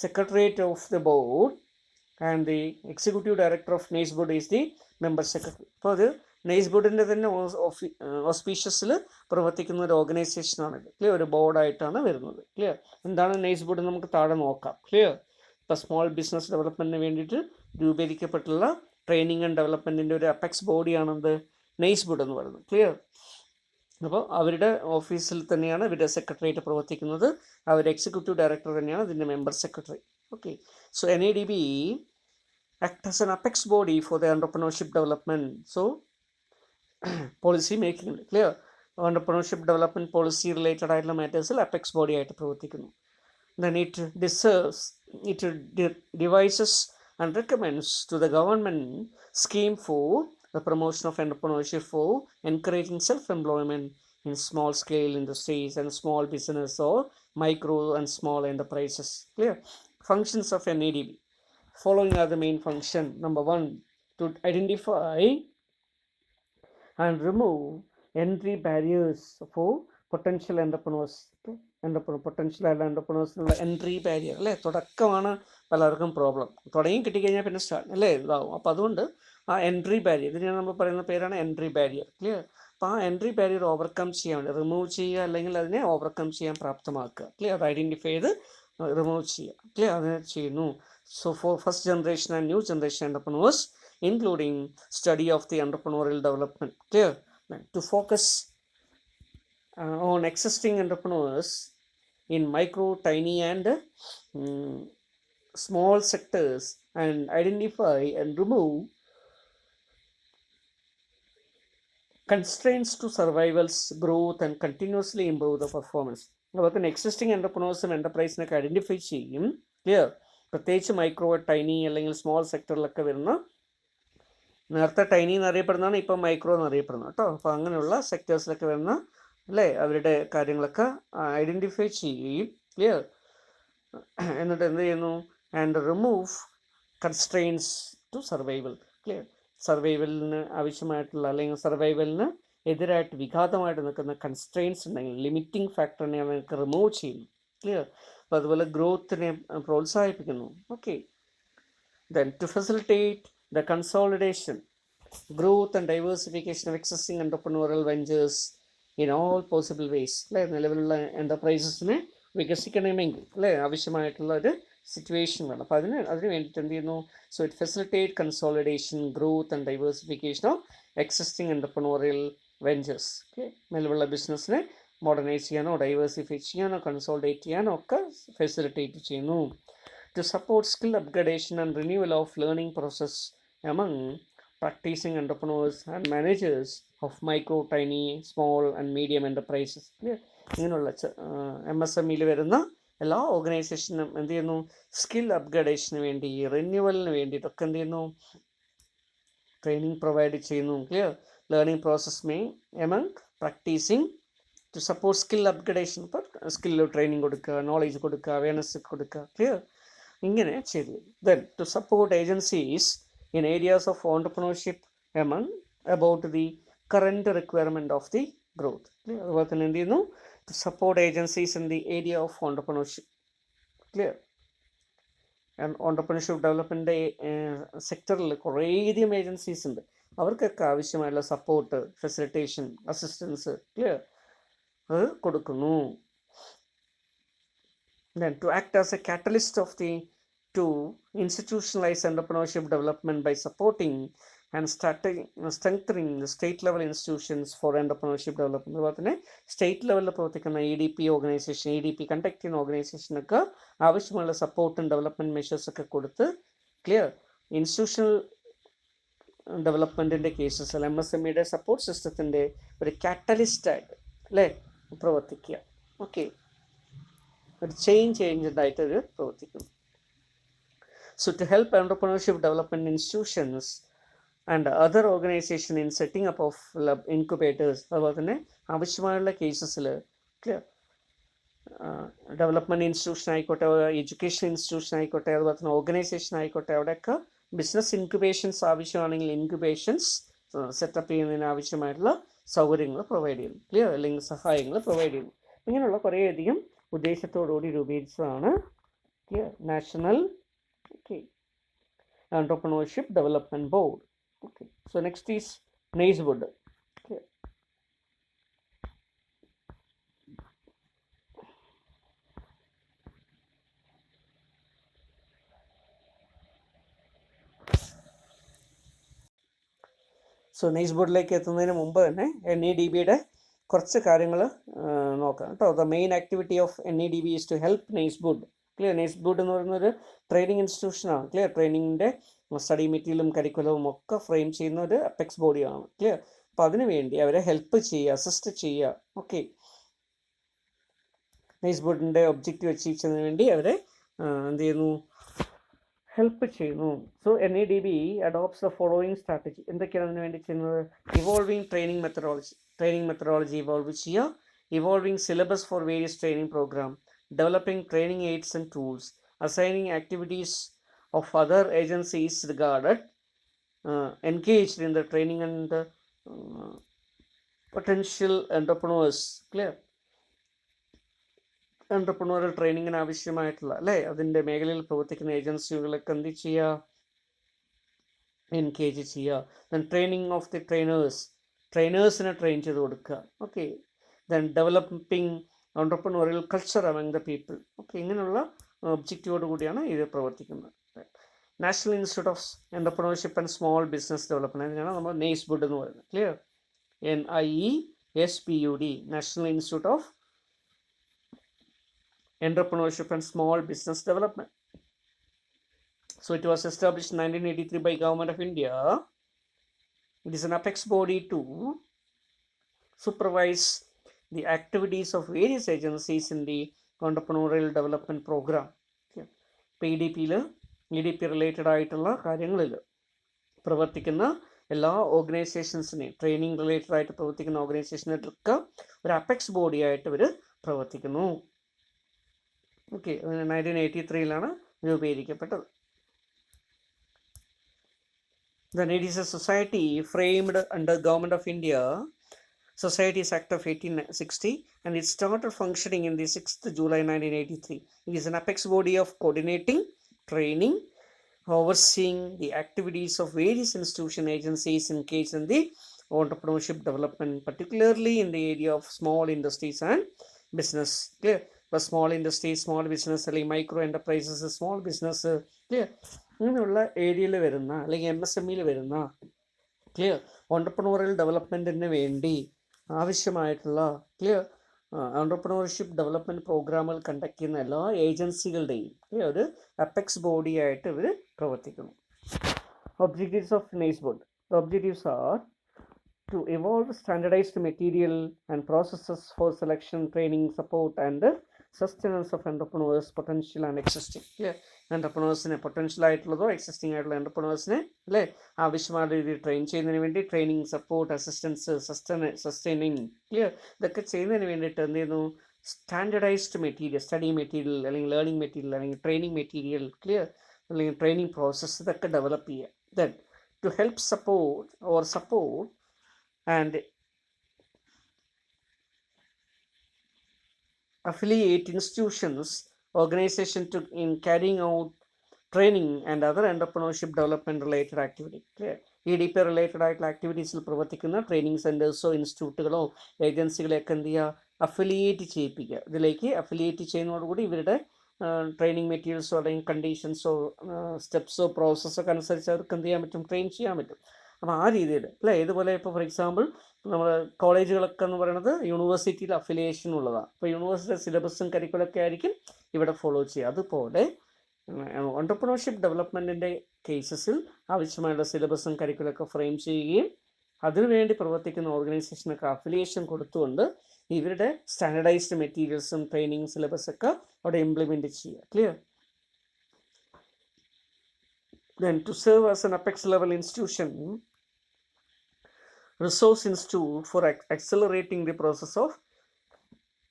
secretariat of the board and the executive director of NIESBUD is the member secretary. അപ്പോൾ അത് നെയ്സ്വുഡിൻ്റെ തന്നെ ഓസ്പീഷ്യസിൽ പ്രവർത്തിക്കുന്ന ഒരു ഓർഗനൈസേഷനാണിത്. ക്ലിയർ? ഒരു ബോർഡായിട്ടാണ് വരുന്നത്. ക്ലിയർ? എന്താണ് നെയ്സ്വുഡ് നമുക്ക് താഴെ നോക്കാം. ക്ലിയർ? ഇപ്പോൾ സ്മോൾ ബിസിനസ് ഡെവലപ്മെൻറ്റിന് വേണ്ടിയിട്ട് രൂപീകരിക്കപ്പെട്ടുള്ള ട്രെയിനിങ് ആൻഡ് ഡെവലപ്മെൻറ്റിൻ്റെ ഒരു അപെക്സ് ബോഡിയാണെന്ത് നെയ്സ്വുഡ് എന്ന് പറയുന്നത്. ക്ലിയർ? അപ്പോൾ അവരുടെ ഓഫീസിൽ തന്നെയാണ് ഇവരുടെ സെക്രട്ടറിയായിട്ട് പ്രവർത്തിക്കുന്നത്. അവർ എക്സിക്യൂട്ടീവ് ഡയറക്ടർ തന്നെയാണ് ഇതിൻ്റെ member secretary. Okay. So NEDB act as an apex body for the entrepreneurship development. So policy making. Clear? Entrepreneurship development policy related ആയിട്ടുള്ള മാറ്റേഴ്സിൽ അപെക്സ് ബോഡി ആയിട്ട് പ്രവർത്തിക്കുന്നു. Then it devises and recommends to the government scheme for the promotion of entrepreneurship for encouraging self-employment in small scale industries and small business or micro and small enterprises. Clear? Functions of NEDB. Following are the main function. Number 1, to identify and remove entry barriers for potential entrepreneurs. Potential ആയിട്ടുള്ള എൻ്റർപ്രണേഴ്സിനുള്ള entry barrier അല്ലേ, തുടക്കമാണ് പലർക്കും problem. തുടങ്ങി കിട്ടിക്കഴിഞ്ഞാൽ പിന്നെ start അല്ലേ ഇതാവും. അപ്പോൾ അതുകൊണ്ട് ആ എൻട്രി ബാരിയർ, ഇതിന് നമ്മൾ പറയുന്ന പേരാണ് എൻട്രി ബാരിയർ. ക്ലിയർ? അപ്പോൾ ആ എൻട്രി ബാരിയർ ഓവർകം ചെയ്യാൻ വേണ്ടി റിമൂവ് ചെയ്യുക, അല്ലെങ്കിൽ അതിനെ ഓവർകം ചെയ്യാൻ പ്രാപ്തമാക്കുക. ക്ലിയർ? അത് ഐഡൻറ്റിഫൈ ചെയ്ത് റിമൂവ് ചെയ്യുക. ക്ലിയർ? അത് ചെയ്യുന്നു. So for first generation and new generation entrepreneurs, including study of the entrepreneurial development. Clear? To focus on existing entrepreneurs in micro, tiny and small sectors and identify and remove constraints to survival's growth and continuously improve the performance. അപ്പോൾ existing എൻ്റർപ്രണേഴ്സും എൻ്റർപ്രൈസിനൊക്കെ identify ചെയ്യും. Clear? പ്രത്യേകിച്ച് micro, tiny അല്ലെങ്കിൽ small സെക്ടറിലൊക്കെ വരുന്ന, നേരത്തെ tiny എന്നറിയപ്പെടുന്നതാണ്, ഇപ്പം micro എന്നറിയപ്പെടുന്നത് കേട്ടോ. അപ്പോൾ അങ്ങനെയുള്ള സെക്ടേഴ്സിലൊക്കെ വരുന്ന അല്ലേ അവരുടെ കാര്യങ്ങളൊക്കെ ഐഡൻറ്റിഫൈ ചെയ്യുകയും. ക്ലിയർ? എന്നിട്ട് എന്ത് ചെയ്യുന്നു? And remove constraints to survival. Clear? സർവൈവലിന് ആവശ്യമായിട്ടുള്ള അല്ലെങ്കിൽ സർവൈവലിന് എതിരായിട്ട് വിഘാതമായിട്ട് നിൽക്കുന്ന കൺസ്ട്രെയിൻസ് ഉണ്ടെങ്കിൽ, ലിമിറ്റിംഗ് ഫാക്ടറിനെ അവർക്ക് റിമൂവ് ചെയ്യുന്നു. ക്ലിയർ? അപ്പോൾ അതുപോലെ ഗ്രോത്തിനെ പ്രോത്സാഹിപ്പിക്കുന്നു. Okay. Then to facilitate the consolidation, growth and diversification of existing entrepreneurial ventures in all possible ways. അല്ലേ, നിലവിലുള്ള എൻ്റർപ്രൈസസിനെ വികസിക്കണമെങ്കിൽ അല്ലേ ആവശ്യമായിട്ടുള്ള ഒരു സിറ്റുവേഷൻ വേണം. അപ്പോൾ അതിന് വേണ്ടിയിട്ട് എന്ത് ചെയ്യുന്നു? So it facilitate consolidation, growth and diversification of existing entrepreneurial ventures. Okay. നിലവിലുള്ള ബിസിനസ്സിനെ മോഡർണൈസ് ചെയ്യാനോ ഡൈവേഴ്സിഫൈ ചെയ്യാനോ കൺസോളിഡേറ്റ് ചെയ്യാനോ ഒക്കെ ഫെസിലിറ്റേറ്റ് ചെയ്യുന്നു. To support skill upgradation and renewal of learning process among practising entrepreneurs and managers of micro, tiny, small and medium enterprises. ഇങ്ങനെയുള്ള MSMEയിൽ വരുന്ന എല്ലാ ഓർഗനൈസേഷനും എന്ത് ചെയ്യുന്നു? സ്കിൽ അപ്ഗ്രഡേഷന് വേണ്ടി, റിന്യൂവലിന് വേണ്ടിയിട്ടൊക്കെ എന്ത് ചെയ്യുന്നു? ട്രെയിനിങ് പ്രൊവൈഡ് ചെയ്യുന്നു. Clear? Learning process among practising to support skill upgradation, ഇപ്പോൾ സ്കില്ല് ട്രെയിനിങ് കൊടുക്കുക, നോളേജ് കൊടുക്കുക, അവയർനെസ് കൊടുക്കുക. ക്ലിയർ? ഇങ്ങനെ ചെയ്തു. Then to support agencies in areas of entrepreneurship among about the current requirement of the growth. അതുപോലെ തന്നെ എന്ത് ചെയ്യുന്നു? To support agencies in the area of entrepreneurship. Clear? Entrepreneurship development സെക്ടറിൽ കുറേയധികം ഏജൻസീസ് ഉണ്ട്. അവർക്കൊക്കെ ആവശ്യമായുള്ള സപ്പോർട്ട്, ഫെസിലിറ്റേഷൻ, അസിസ്റ്റൻസ്, ക്ലിയർ, അത് കൊടുക്കുന്നു. Then to act as a catalyst of the to institutionalize entrepreneurship development by supporting and strengthening the state level institutions for entrepreneurship development. അതുപോലെ തന്നെ state ലെവലിൽ പ്രവർത്തിക്കുന്ന EDP ഓർഗനൈസേഷൻ, EDP കണ്ടക്ട് ചെയ്യുന്ന ഓർഗനൈസേഷനൊക്കെ ആവശ്യമുള്ള സപ്പോർട്ടും development measures ഒക്കെ കൊടുത്ത്, ക്ലിയർ, ഇൻസ്റ്റിറ്റ്യൂഷണൽ ഡെവലപ്മെൻറ്റിൻ്റെ കേസസ് അല്ല MSMEയുടെ സപ്പോർട്ട് സിസ്റ്റത്തിൻ്റെ ഒരു കാറ്റലിസ്റ്റായിട്ട് അല്ലേ പ്രവർത്തിക്കുക. ഓക്കെ, ഒരു ചേഞ്ച് ഏജൻ്റായിട്ട് അവർ പ്രവർത്തിക്കുന്നു. So to help entrepreneurship development institutions and other organisation in setting up of incubators. അതുപോലെ തന്നെ ആവശ്യമായുള്ള കേസസിൽ, ക്ലിയർ, ഡെവലപ്മെൻറ്റ് ഇൻസ്റ്റിറ്റ്യൂഷൻ ആയിക്കോട്ടെ, എഡ്യൂക്കേഷൻ ഇൻസ്റ്റിറ്റ്യൂഷൻ ആയിക്കോട്ടെ, അതുപോലെ തന്നെ ഓർഗനൈസേഷൻ ആയിക്കോട്ടെ, അവിടെയൊക്കെ ബിസിനസ് ഇൻക്യുബേഷൻസ് ആവശ്യമാണെങ്കിൽ ഇൻക്യുബേഷൻസ് സെറ്റപ്പ് ചെയ്യുന്നതിന് ആവശ്യമായിട്ടുള്ള സൗകര്യങ്ങൾ പ്രൊവൈഡ് ചെയ്യുന്നു. ക്ലിയർ? അല്ലെങ്കിൽ സഹായങ്ങൾ പ്രൊവൈഡ് ചെയ്യുന്നു. ഇങ്ങനെയുള്ള കുറേയധികം ഉദ്ദേശത്തോടുകൂടി രൂപീകരിച്ചതാണ് national entrepreneurship development board. Okay, so next is NAISWOOD. So NAISWOODലേക്ക് എത്തുന്നതിന് മുമ്പ് തന്നെ NEDBയുടെ കുറച്ച് കാര്യങ്ങൾ നോക്കാം കേട്ടോ. The main activity of NEDB is to help NAISWOOD. Clear? NAISWOOD എന്ന് പറയുന്നൊരു ട്രെയിനിങ് ഇൻസ്റ്റിറ്റ്യൂഷനാണ്. ക്ലിയർ? ട്രെയിനിങ്ങിൻ്റെ സ്റ്റഡി മെറ്റീരിയലും കരിക്കുലവും ഒക്കെ ഫ്രെയിം ചെയ്യുന്ന ഒരു അപ്പെക്സ് ബോഡിയാണ്. ക്ലിയർ? അപ്പോൾ അതിനു വേണ്ടി അവരെ ഹെൽപ്പ് ചെയ്യുക, അസിസ്റ്റ് ചെയ്യുക. ഓക്കെ, NAISWOODൻ്റെ ഒബ്ജക്റ്റീവ് അച്ചീവ് ചെയ്യുന്നതിന് വേണ്ടി അവരെ എന്ത് ചെയ്യുന്നു? ഹെൽപ്പ് ചെയ്യുന്നു. So NEDB adopts the following strategy. എന്തൊക്കെയാണ് അതിന് വേണ്ടി ചെയ്യുന്നത്? ഇവോൾവിങ് ട്രെയിനിങ് മെത്തഡോളജി ഇവോൾവ് ചെയ്യുക, evolving syllabus for various training program, developing training aids and tools, assigning activities of other agencies regarded engaged in the training and potential entrepreneurs. Clear? Entrepreneurial ട്രെയിനിങ്ങിന് ആവശ്യമായിട്ടുള്ള അല്ലേ അതിൻ്റെ മേഖലയിൽ പ്രവർത്തിക്കുന്ന ഏജൻസികളൊക്കെ എന്ത് ചെയ്യുക? എൻഗേജ് ചെയ്യുക. ദെൻ ട്രെയിനിങ് ഓഫ് ദി ട്രെയിനേഴ്സിനെ ട്രെയിൻ ചെയ്ത് കൊടുക്കുക. Okay, then developing entrepreneurial culture among the people. Okay, ഇങ്ങനെയുള്ള ഒബ്ജക്റ്റീവോട് കൂടിയാണ് ഇത് പ്രവർത്തിക്കുന്നത്. National institute of entrepreneurship and small business development, അതിനാണ് നമ്മൾ NAISWOOD എന്ന് പറയുന്നത്. Clear? NIESPUD, national institute of Entrepreneurship and Small Business Development. So it was established in 1983 by Government of India. It is an apex body to supervise the activities of various agencies in the entrepreneurial development program. ഇപ്പോൾ EDP related ആയിട്ടുള്ള കാര്യങ്ങളിൽ പ്രവർത്തിക്കുന്ന എല്ലാ ഓർഗനൈസേഷൻസിനെയും, training related ആയിട്ട് പ്രവർത്തിക്കുന്ന ഓർഗനൈസേഷനൊക്കെ ഒരു apex body ആയിട്ട് ഇവർ പ്രവർത്തിക്കുന്നു. Okay, 1983 രൂപീകരിക്കപ്പെട്ടത്. Then it is a society framed under Government of India Societies Act of 1860 and it started functioning in the 6th July 1983. It is an apex body of coordinating, training, overseeing the activities of various institution agencies engaged in the entrepreneurship development, particularly in the area of small industries and business. Clear? ഇപ്പോൾ small industries, small business അല്ലെങ്കിൽ micro enterprises, small business, clear, അങ്ങനെയുള്ള ഏരിയയിൽ വരുന്ന അല്ലെങ്കിൽ MSMEയിൽ വരുന്ന, clear, entrepreneurial ഡെവലപ്മെൻറ്റിന് വേണ്ടി ആവശ്യമായിട്ടുള്ള, clear, entrepreneurship development പ്രോഗ്രാമുകൾ കണ്ടക്ട് ചെയ്യുന്ന എല്ലാ ഏജൻസികളുടെയും ഒരു അപ്പെക്സ് ബോഡി ആയിട്ട് ഇവർ പ്രവർത്തിക്കുന്നു. Objectives of NAISWOOD. The objectives are to evolve standardized material and processes for selection, training, support and sustenance of entrepreneurs potential and existing. അല്ലേ, എൻ്റർപ്രണേഴ്സിനെ പൊട്ടൻഷ്യൽ ആയിട്ടുള്ളതോ എക്സിസ്റ്റിംഗ് ആയിട്ടുള്ള എൻ്റർപ്രണേഴ്സിനെ അല്ലേ ആവശ്യമായ രീതിയിൽ ട്രെയിൻ ചെയ്യുന്നതിന് വേണ്ടി training, support, assistance, sustaining clear, ഇതൊക്കെ ചെയ്യുന്നതിന് വേണ്ടിയിട്ട് എന്ത് ചെയ്യുന്നു, സ്റ്റാൻഡർഡൈസ്ഡ് മെറ്റീരിയൽ, സ്റ്റഡി മെറ്റീരിയൽ അല്ലെങ്കിൽ ലേണിംഗ് മെറ്റീരിയൽ അല്ലെങ്കിൽ ട്രെയിനിങ് മെറ്റീരിയൽ ക്ലിയർ അല്ലെങ്കിൽ ട്രെയിനിങ് പ്രോസസ്സ് ഇതൊക്കെ ഡെവലപ്പ് ചെയ്യുക. Then to help support and affiliate institutions, organization in carrying out training and other entrepreneurship development related activity. Clear? EDP related ആയിട്ടുള്ള ആക്ടിവിറ്റീസിൽ പ്രവർത്തിക്കുന്ന training സെൻറ്റേഴ്സോ ഇൻസ്റ്റിറ്റ്യൂട്ടുകളോ ഏജൻസികളെയൊക്കെ എന്ത് ചെയ്യുക, affiliate ചെയ്യിപ്പിക്കുക. ഇതിലേക്ക് affiliate ചെയ്യുന്നതോടുകൂടി ഇവരുടെ ട്രെയിനിങ് മെറ്റീരിയൽസോ അല്ലെങ്കിൽ കണ്ടീഷൻസോ സ്റ്റെപ്സോ പ്രോസസ്സൊക്കെ അനുസരിച്ച് അവർക്ക് എന്ത് ചെയ്യാൻ പറ്റും, ട്രെയിൻ ചെയ്യാൻ പറ്റും. അപ്പോൾ ആ രീതിയിൽ അല്ലേ, ഇതുപോലെ ഇപ്പോൾ ഫോർ എക്സാമ്പിൾ നമ്മൾ കോളേജുകളൊക്കെ എന്ന് പറയുന്നത് യൂണിവേഴ്സിറ്റിയിൽ അഫിലിയേഷൻ ഉള്ളതാണ്. അപ്പോൾ യൂണിവേഴ്സിറ്റി സിലബസും കരിക്കുലൊക്കെ ആയിരിക്കും ഇവിടെ ഫോളോ ചെയ്യുക. അതുപോലെ എൻ്റർപ്രണർഷിപ്പ് ഡെവലപ്മെൻറ്റിൻ്റെ കേസസിൽ ആവശ്യമായുള്ള സിലബസും കരിക്കുലൊക്കെ ഫ്രെയിം ചെയ്യുകയും അതിനുവേണ്ടി പ്രവർത്തിക്കുന്ന ഓർഗനൈസേഷനൊക്കെ അഫിലിയേഷൻ കൊടുത്തുകൊണ്ട് ഇവരുടെ സ്റ്റാൻഡർഡൈസ്ഡ് മെറ്റീരിയൽസും ട്രെയിനിങ് സിലബസൊക്കെ അവിടെ ഇംപ്ലിമെൻറ്റ് ചെയ്യുക. Clear? Then to serve as an apex level institution, resource institute for accelerating the process of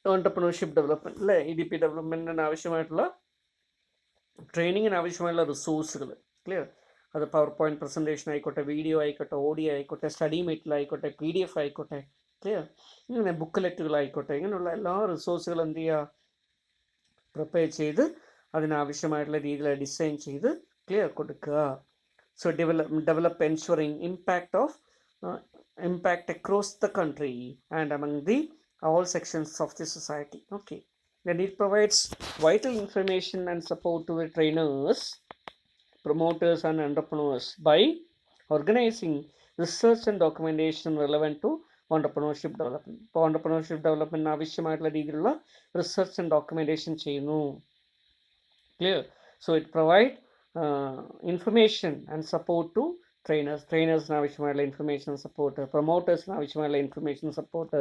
entrepreneurship development. അല്ലേ, EDP ഡെവലപ്മെൻറ്റിന് ആവശ്യമായിട്ടുള്ള ട്രെയിനിങ്ങിന് ആവശ്യമായുള്ള റിസോഴ്സുകൾ. ക്ലിയർ? അത് പവർ പോയിൻറ്റ് പ്രസൻറ്റേഷൻ ആയിക്കോട്ടെ, വീഡിയോ ആയിക്കോട്ടെ, ഓഡിയോ ആയിക്കോട്ടെ, സ്റ്റഡി മെറ്റീരിയൽ ആയിക്കോട്ടെ, PDF ആയിക്കോട്ടെ, ക്ലിയർ, ഇങ്ങനെ ബുക്ക്ലെറ്റുകളായിക്കോട്ടെ, ഇങ്ങനെയുള്ള എല്ലാ റിസോഴ്സുകളും എന്ത് ചെയ്യുക, പ്രിപ്പയർ ചെയ്ത് അതിനാവശ്യമായിട്ടുള്ള രീതിയിൽ ഡിസൈൻ ചെയ്ത് ക്ലിയർ കൊടുക്കുക. So develop ensuring impact across the country and among the all sections of the society. Okay, then it provides vital information and support to the trainers, promoters and entrepreneurs by organizing research and documentation relevant to entrepreneurship development. ഇപ്പോൾ entrepreneurship development ആവശ്യമായിട്ടുള്ള രീതിയിലുള്ള research and documentation ചെയ്യുന്നു. Clear? So it provide information and support to ട്രെയിനേഴ്സിന് ആവശ്യമായുള്ള information support, പ്രൊമോട്ടേഴ്സിന് ആവശ്യമായുള്ള information support,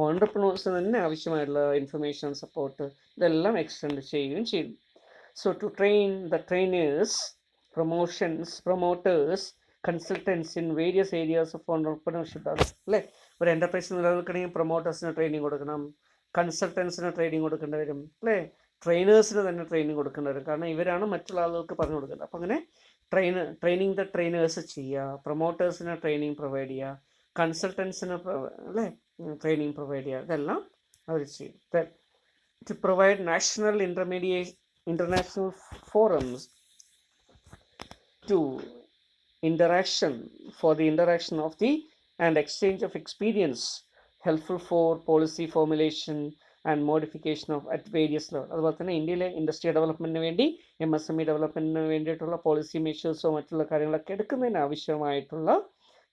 ഓൺടർപ്രണേഴ്സിന് തന്നെ ആവശ്യമായുള്ള ഇൻഫർമേഷൻ സപ്പോർട്ട്, ഇതെല്ലാം എക്സ്റ്റെൻഡ് ചെയ്യുകയും ചെയ്തു. So to train the trainers, promoters, consultants in various areas of entrepreneurship. അല്ലേ, ഒരു എൻ്റർപ്രൈസ് നിലനിൽക്കണമെങ്കിൽ പ്രൊമോട്ടേഴ്സിന് ട്രെയിനിങ് കൊടുക്കണം, കൺസൾട്ടൻസിന് ട്രെയിനിങ് കൊടുക്കേണ്ടി വരും, അല്ലേ, ട്രെയിനേഴ്സിന് തന്നെ ട്രെയിനിങ് കൊടുക്കേണ്ടി വരും. കാരണം ഇവരാണ് മറ്റുള്ള ആളുകൾക്ക് പറഞ്ഞു കൊടുക്കുന്നത്. അപ്പം അങ്ങനെ ട്രെയിനിങ് ദ ട്രെയിനേഴ്സ് ചെയ്യുക, പ്രൊമോട്ടേഴ്സിന് ട്രെയിനിങ് പ്രൊവൈഡ് ചെയ്യുക, കൺസൾട്ടൻസിന് അല്ലേ ട്രെയിനിങ് പ്രൊവൈഡ് ചെയ്യുക, ഇതെല്ലാം അവർ ചെയ്യും. To provide international forums to for the interaction of the and exchange of experience helpful for policy formulation and modification of at various level. അതുപോലെ തന്നെ ഇന്ത്യയിലെ ഇൻഡസ്ട്രി ഡെവലപ്മെൻറ്റിന് വേണ്ടി MSME ഡെവലപ്മെൻറ്റിന് വേണ്ടിയിട്ടുള്ള പോളിസി മെഷേഴ്സോ മറ്റുള്ള കാര്യങ്ങളൊക്കെ എടുക്കുന്നതിന് ആവശ്യമായിട്ടുള്ള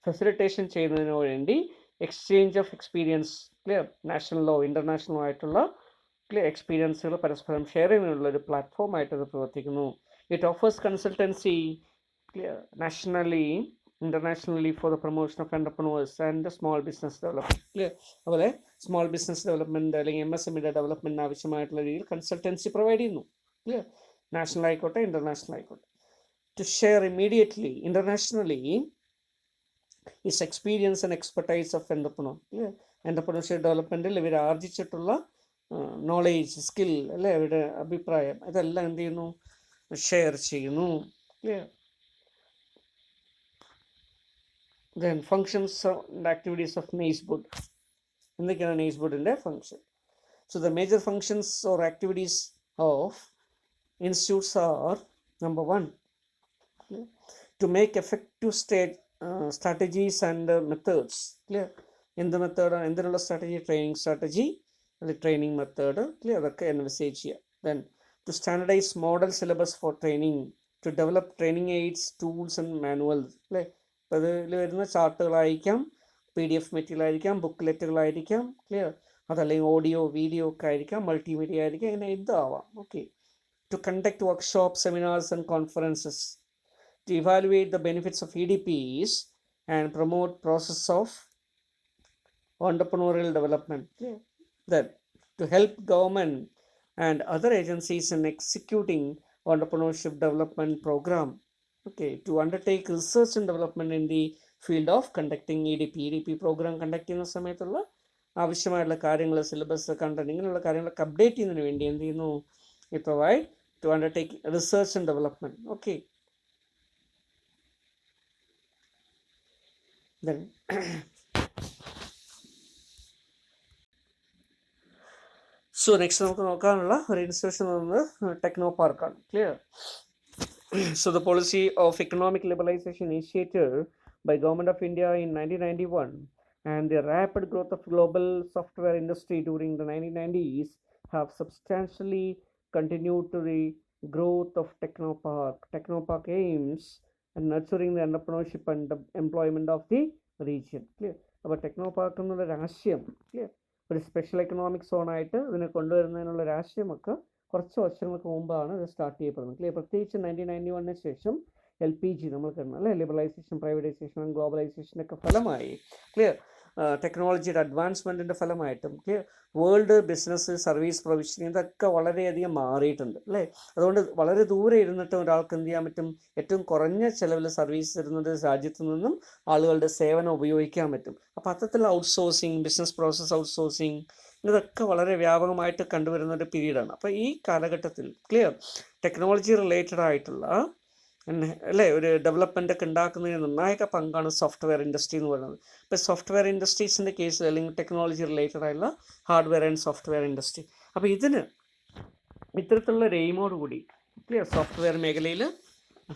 ഫെസിലിറ്റേഷൻ ചെയ്യുന്നതിന് വേണ്ടി എക്സ്ചേഞ്ച് ഓഫ് എക്സ്പീരിയൻസ്, ക്ലിയർ, നാഷണലോ ഇൻ്റർനാഷണലോ ആയിട്ടുള്ള ക്ലിയർ എക്സ്പീരിയൻസുകൾ പരസ്പരം ഷെയർ ചെയ്യുന്നതിനുള്ള ഒരു പ്ലാറ്റ്ഫോമായിട്ടത് പ്രവർത്തിക്കുന്നു. It offers consultancy clear nationally internationally for the promotion of entrepreneurs and the small business development. Clear? അതുപോലെ സ്മോൾ ബിസിനസ് ഡെവലപ്മെൻറ്റ് അല്ലെങ്കിൽ MSME ഡെവലപ്മെൻറ്റിന് ആവശ്യമായിട്ടുള്ള രീതിയിൽ കൺസൾട്ടൻസി പ്രൊവൈഡ് ചെയ്യുന്നു. ക്ലിയർ? നാഷണൽ ആയിക്കോട്ടെ ഇൻ്റർനാഷണൽ ആയിക്കോട്ടെ. To share immediately internationally is experience and expertise of entrepreneur. Clear? Entrepreneurship ഡെവലപ്മെൻറ്റിൽ ഇവർ ആർജിച്ചിട്ടുള്ള നോളേജ്, സ്കിൽ, അല്ലേ, അവരുടെ അഭിപ്രായം, ഇതെല്ലാം എന്ത് ചെയ്യുന്നു, ഷെയർ ചെയ്യുന്നു. Clear? Then functions and activities of NACEBOD. എന്തൊക്കെയാണ് NACEBOD-ൻ്റെ function? So the major functions or activities of institutes are, number 1, to make effective strategies and methods. Clear? എന്ത് മെത്തേഡാണ്, എന്തിനുള്ള സ്ട്രാറ്റജി? ട്രെയിനിങ് സ്ട്രാറ്റജി, അല്ലെങ്കിൽ ട്രെയിനിങ് മെത്തേഡ്. ക്ലിയർ? അതൊക്കെ envisage ചെയ്യുക. Then to standardize model syllabus for training, to develop training aids, tools and manuals. അല്ലേ, അപ്പോൾ അതിൽ വരുന്ന ചാർട്ടുകളായിരിക്കാം, PDF മെറ്റീരിയൽ ആയിരിക്കാം, ബുക്ക്ലെറ്റുകളായിരിക്കാം. ക്ലിയർ? അതല്ലെങ്കിൽ ഓഡിയോ വീഡിയോ ഒക്കെ ആയിരിക്കാം, മൾട്ടിമീഡിയ ആയിരിക്കാം, ഇങ്ങനെ ഇതാവാം. Okay. To conduct workshop, seminars and conferences, to evaluate the benefits of EDPs and promote process of entrepreneurial development. Then to help government and other agencies in executing entrepreneurship development program, okay, to undertake research and development in the field of conducting EDP program conduct ചെയ്യുന്ന സമയത്തുള്ള ആവശ്യമായിട്ടുള്ള കാര്യങ്ങൾ, syllabus, content, ഇങ്ങനെയുള്ള കാര്യങ്ങളൊക്കെ update ചെയ്യുന്നതിന് വേണ്ടി എന്ത് ചെയ്യുന്നു, ഈ provide to undertake research and development. Okay, then so next നമുക്ക് നോക്കാനുള്ള ഒരു ഇൻസ്റ്റിറ്റ്യൂഷൻ എന്നത് ടെക്നോ പാർക്കാണ്. Clear? So the policy of economic liberalization initiated by Government of India in 1991 and the rapid growth of global software industry during the 1990s have substantially contributed to the growth of Technopark. Technopark aims at nurturing the entrepreneurship and the employment of the region. Clear? അപ്പോൾ ടെക്നോപാർക്ക് എന്നുള്ള രാഷ്ട്രീയം, clear, ഒരു special economic സോണായിട്ട് ഇതിനെ കൊണ്ടുവരുന്നതിനുള്ള രാഷ്ട്രീയമൊക്കെ കുറച്ച് വർഷങ്ങൾക്ക് മുമ്പാണ് ഇത് start ചെയ്യപ്പെടുന്നത്. ക്ലിയർ? പ്രത്യേകിച്ച് 1991 ശേഷം LPG നമ്മൾ കാണുന്നത് അല്ലേ, ലിബറലൈസേഷൻ, പ്രൈവറ്റൈസേഷൻ, ഗ്ലോബലൈസേഷനൊക്കെ ഫലമായി, ക്ലിയർ, ടെക്നോളജിയുടെ അഡ്വാൻസ്മെൻറ്റിൻ്റെ ഫലമായിട്ടും, clear, world business, service provision, ഇതൊക്കെ വളരെയധികം മാറിയിട്ടുണ്ട് അല്ലേ. അതുകൊണ്ട് വളരെ ദൂരെ ഇരുന്നിട്ട് ഒരാൾക്ക് എന്ത് ചെയ്യാൻ പറ്റും, ഏറ്റവും കുറഞ്ഞ ചിലവിൽ സർവീസ് തരുന്ന രാജ്യത്തു നിന്നും ആളുകളുടെ സേവനം ഉപയോഗിക്കാൻ പറ്റും. അപ്പോൾ അത്തരത്തിലുള്ള ഔട്ട്സോഴ്സിങ്, ബിസിനസ് പ്രോസസ് ഔട്ട്സോഴ്സിങ്, ഇതൊക്കെ വളരെ വ്യാപകമായിട്ട് കണ്ടുവരുന്ന ഒരു പീരീഡാണ്. അപ്പോൾ ഈ കാലഘട്ടത്തിൽ, ക്ലിയർ, ടെക്നോളജി റിലേറ്റഡ് ആയിട്ടുള്ള അല്ലേ ഒരു ഡെവലപ്മെൻ്റ് ഒക്കെ ഉണ്ടാക്കുന്നതിന് നിർണായക പങ്കാണ് സോഫ്റ്റ്വെയർ ഇൻഡസ്ട്രി എന്ന് പറയുന്നത്. ഇപ്പോൾ സോഫ്റ്റ്വെയർ ഇൻഡസ്ട്രീസിൻ്റെ കേസിൽ അല്ലെങ്കിൽ ടെക്നോളജി റിലേറ്റഡ് ആയിട്ടുള്ള ഹാർഡ്വെയർ ആൻഡ് സോഫ്റ്റ്വെയർ ഇൻഡസ്ട്രി, അപ്പോൾ ഇതിന് ഇത്തരത്തിലുള്ള ഒരു എയിമോടുകൂടി, ക്ലിയർ, സോഫ്റ്റ്വെയർ മേഖലയിൽ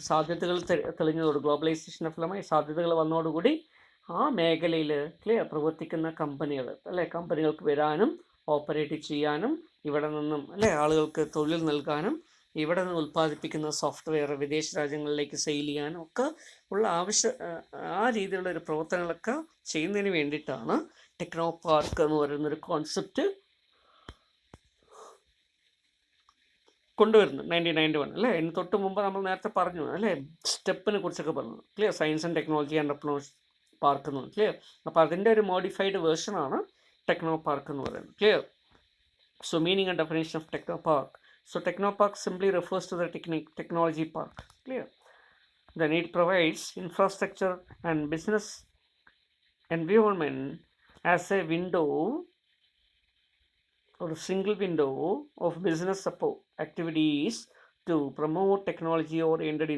സാധ്യതകൾ തെളിഞ്ഞതോട്, ഗ്ലോബലൈസേഷൻ്റെ ഫലമായി സാധ്യതകൾ വന്നതോടുകൂടി ആ മേഖലയിൽ, ക്ലിയർ, പ്രവർത്തിക്കുന്ന കമ്പനികൾ അല്ലേ, കമ്പനികൾക്ക് വരാനും ഓപ്പറേറ്റ് ചെയ്യാനും ഇവിടെ നിന്നും അല്ലേ ആളുകൾക്ക് തൊഴിൽ നൽകാനും ഇവിടെ നിന്ന് ഉൽപ്പാദിപ്പിക്കുന്ന സോഫ്റ്റ്വെയർ വിദേശ രാജ്യങ്ങളിലേക്ക് സെയിൽ ചെയ്യാനും ഒക്കെ ഉള്ള ആ രീതിയിലുള്ള ഒരു പ്രവർത്തനങ്ങളൊക്കെ ചെയ്യുന്നതിന് വേണ്ടിയിട്ടാണ് ടെക്നോ പാർക്ക് എന്ന് പറയുന്നൊരു കോൺസെപ്റ്റ് കൊണ്ടുവരുന്നത് 1991 അല്ലേ. അതിന് തൊട്ട് മുമ്പ് നമ്മൾ നേരത്തെ പറഞ്ഞു അല്ലേ, സ്റ്റെപ്പിനെ കുറിച്ചൊക്കെ പറഞ്ഞു, clear, science and technology entrepreneurs park എന്ന് പറഞ്ഞു, ക്ലിയർ. അപ്പോൾ അതിൻ്റെ ഒരു മോഡിഫൈഡ് വേർഷനാണ് ടെക്നോ പാർക്ക് എന്ന് പറയുന്നത്, clear. So meaning and definition of techno park. So Technopark simply refers to the technology park. Clear? Then it provides infrastructure and business environment as a window or a single window of business support activities to promote technology-oriented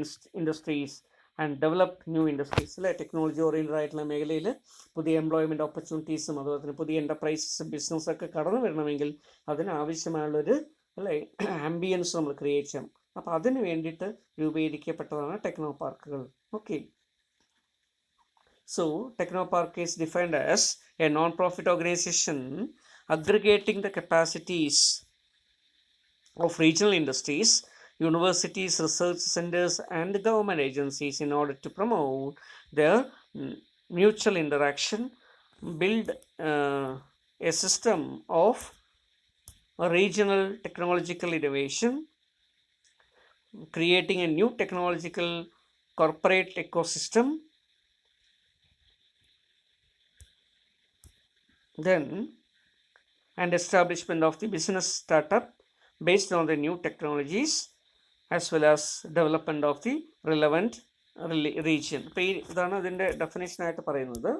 industries and develop new industries. ടെക്നോളജി-oriented ആയിട്ടുള്ള മേഖലയിൽ പുതിയ employment ഓപ്പർച്യൂണിറ്റീസും അതുപോലെ തന്നെ പുതിയ enterprises, ബിസിനസ്സൊക്കെ കടന്നു വരണമെങ്കിൽ അതിനാവശ്യമായുള്ളൊരു അല്ലേ ആംബിയൻസ് നമ്മൾ ക്രിയേറ്റ് ചെയ്യണം. അപ്പോൾ അതിന് വേണ്ടിയിട്ട് രൂപീകരിക്കപ്പെട്ടതാണ് ടെക്നോ പാർക്കുകൾ. Okay, so techno park is defined as a non profit organisation aggregating the capacities of regional industries, universities, research centers and government agencies in order to promote their mutual interaction, build a system of regional technological innovation, creating a new technological corporate ecosystem, then and establishment of the business startup based on the new technologies as well as development of the relevant region. അപ്പോൾ ഇതാണ് അതിൻ്റെ ഡെഫിനേഷനായിട്ട് പറയുന്നത്.